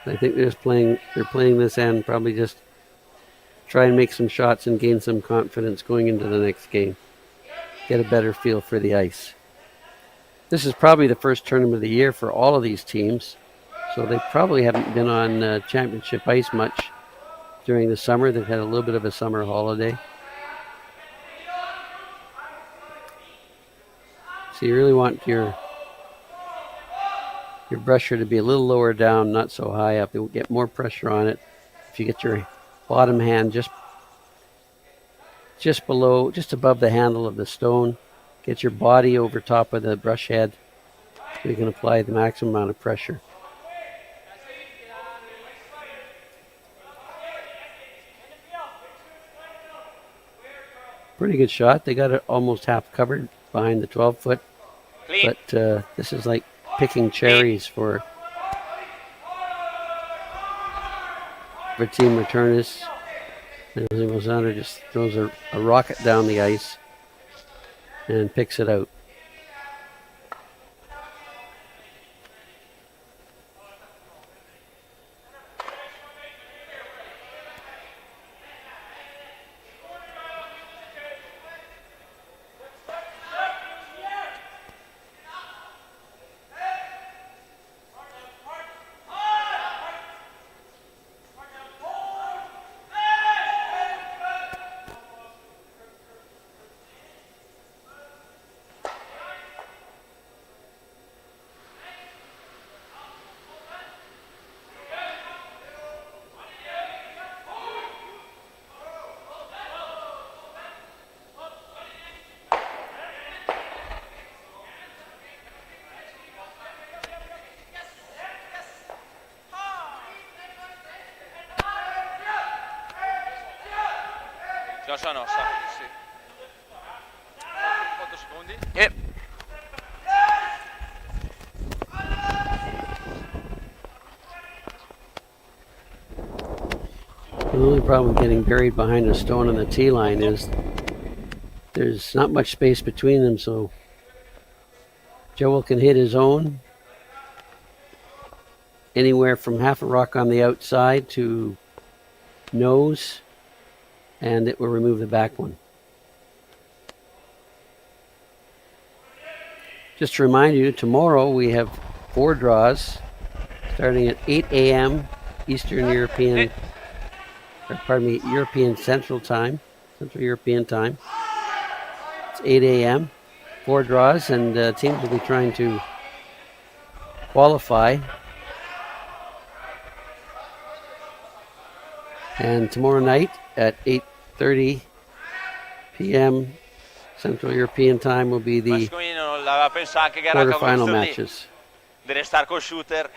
I think they're playing this end probably just try and make some shots and gain some confidence going into the next game. Get a better feel for the ice. This is probably the first tournament of the year for all of these teams, so they probably haven't been on championship ice much during the summer. They've had a little bit of a summer holiday. So you really want your brusher to be a little lower down, not so high up. You'll get more pressure on it if you get your bottom hand just just above the handle of the stone. Get your body over top of the brush head so you can apply the maximum amount of pressure. Pretty good shot. They got it almost half covered behind the 12-foot. But this is like picking cherries for Team Retornaz. And Lozano just throws a rocket down the ice and picks it out. Lascia nostra, sì. 8 secondi. E... The only problem with getting buried behind a stone on the tee line is there's not much space between them, so Joel can hit his own anywhere from half a rock on the outside to nose, and it will remove the back one. Just to remind you, tomorrow we have 4 draws starting at 8 a.m. European Central Time, Central European Time. It's 8 a.m. 4 draws, and teams will be trying to qualify. And tomorrow night at 8:30 p.m. Central European Time will be the quarterfinal matches. Deve stare col shooter.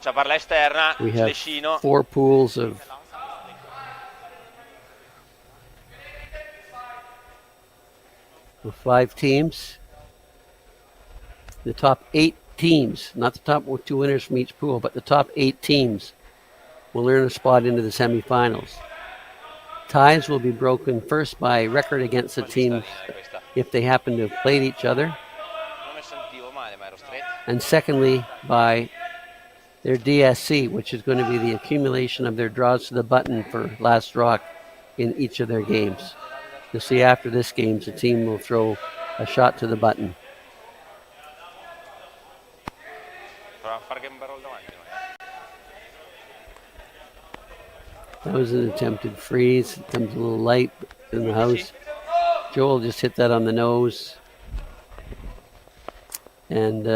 C'ha per la esterna, we have Slescino. 4 pools of with 5 teams. The top 8 teams, not the top 2 winners from each pool, but the top 8 teams will earn a spot into the semifinals. Ties will be broken first by record against the teams if they happen to have played each other, and secondly by their DSC, which is going to be the accumulation of their draws to the button for last rock in each of their games. You'll see after this game, the team will throw a shot to the button. That was an attempted freeze. It comes a little light in the house. Joel just hit that on the nose. And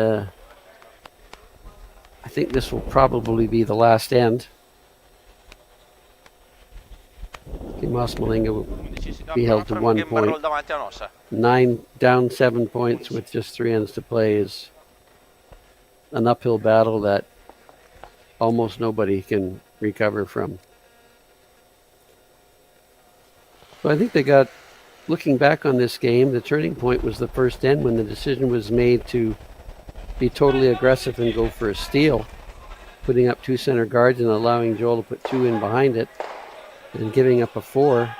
I think this will probably be the last end. HØstmaelingen will be held to 1 point. 9 down 7 points with just 3 ends to play is an uphill battle that almost nobody can recover from. So I think they got, looking back on this game, the turning point was the first end when the decision was made to be totally aggressive and go for a steal, putting up 2 center guards and allowing Joel to put 2 in behind it and giving up a 4.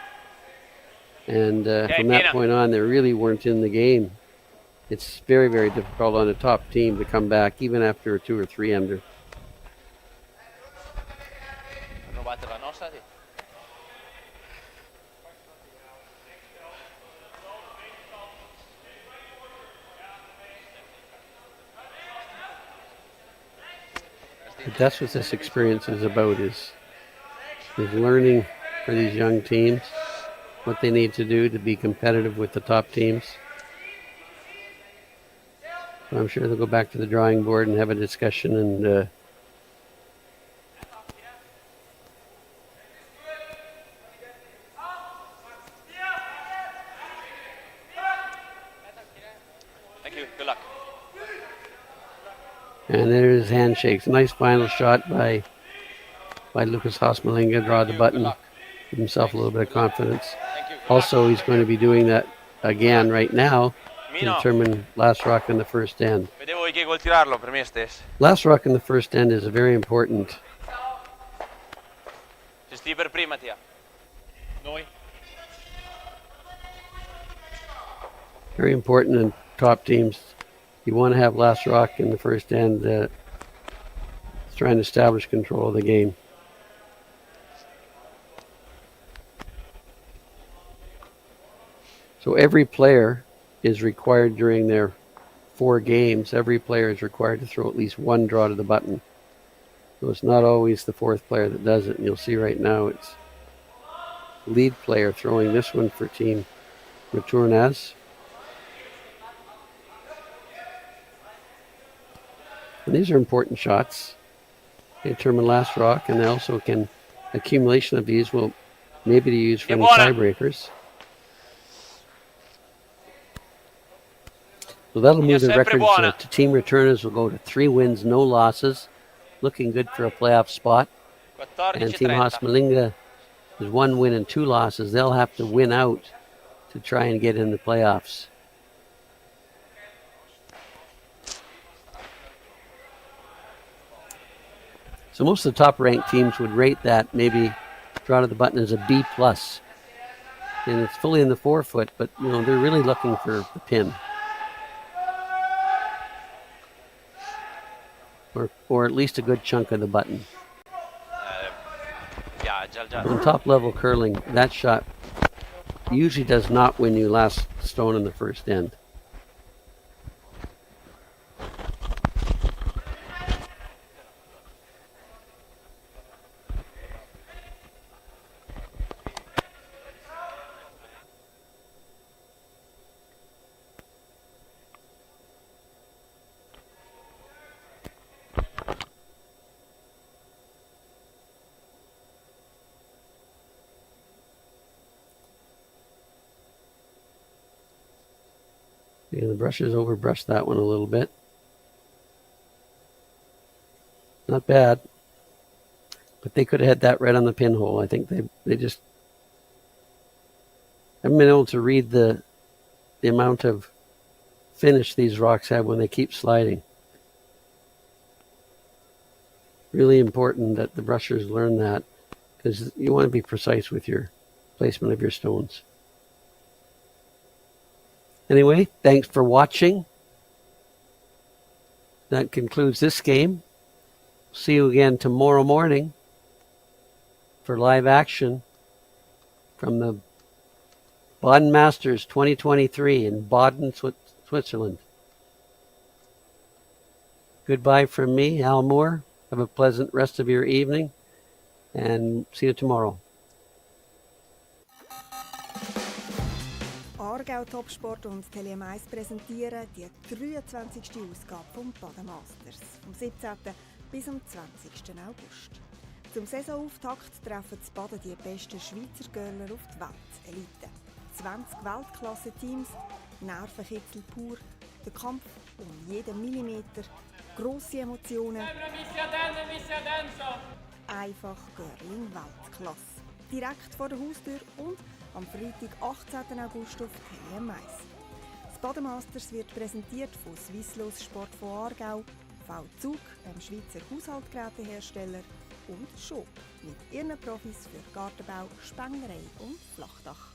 And from that point on, they really weren't in the game. It's very, very difficult on a top team to come back, even after a 2 or 3 ender. But that's what this experience is about, is learning for these young teams what they need to do to be competitive with the top teams. So I'm sure they'll go back to the drawing board and have a discussion and you. Good luck. And there's handshakes. Nice final shot by Lucas HØstmaelingen. Draw the button. Give himself a little bit of confidence. Also, he's going to be doing that again right now to determine last rock in the first end. Vedevo che col tirarlo per me stesso. Last rock in the first end is a very important. Ci stii per prima, Tia. Noi. Very important in top teams. You want to have last rock in the first end. Trying to establish control of the game. So every player is required during their 4 games, every player is required to throw at least one draw to the button. So it's not always the 4th player that does it. And you'll see right now it's the lead player throwing this one for team Retornaz. And these are important shots. They determine last rock, and they also can, accumulation of these will maybe be used for any tiebreakers. So that'll move the records to Team Retornaz will go to 3 wins, no losses. Looking good for a playoff spot. And Team HÖstmaelingen is 1 win and 2 losses. They'll have to win out to try and get in the playoffs. So most of the top ranked teams would rate that maybe draw to the button as a B+. And it's fully in the 4-foot, but they're really looking for the pin. Or at least a good chunk of the button. On top level curling, that shot usually does not win you last stone in the first end. And the brushes overbrushed that one a little bit. Not bad. But they could have had that right on the pinhole. I think they just haven't been able to read the amount of finish these rocks have when they keep sliding. Really important that the brushers learn that, because you want to be precise with your placement of your stones. Anyway, thanks for watching. That concludes this game. See you again tomorrow morning for live action from the Baden Masters 2023 in Baden, Switzerland. Goodbye from me, Al Moore. Have a pleasant rest of your evening, and see you tomorrow. Aargau Topsport und Tele 1 präsentieren die 23. Ausgabe vom Baden Masters vom 17. bis zum 20. August. Zum Saisonauftakt treffen in Baden die besten Schweizer Göller auf die Weltelite. 20 Weltklasse-Teams, Nervenkitzel pur, der Kampf um jeden Millimeter, grosse Emotionen, einfach Görling-Weltklasse. Direkt vor der Haustür und am Freitag, 18. August auf Tele 1. Das Baden Masters wird präsentiert von Swisslos Sport von Aargau, V-Zug, dem Schweizer Haushaltsgerätehersteller, und Schop mit ihren Profis für Gartenbau, Spengerei und Flachdach.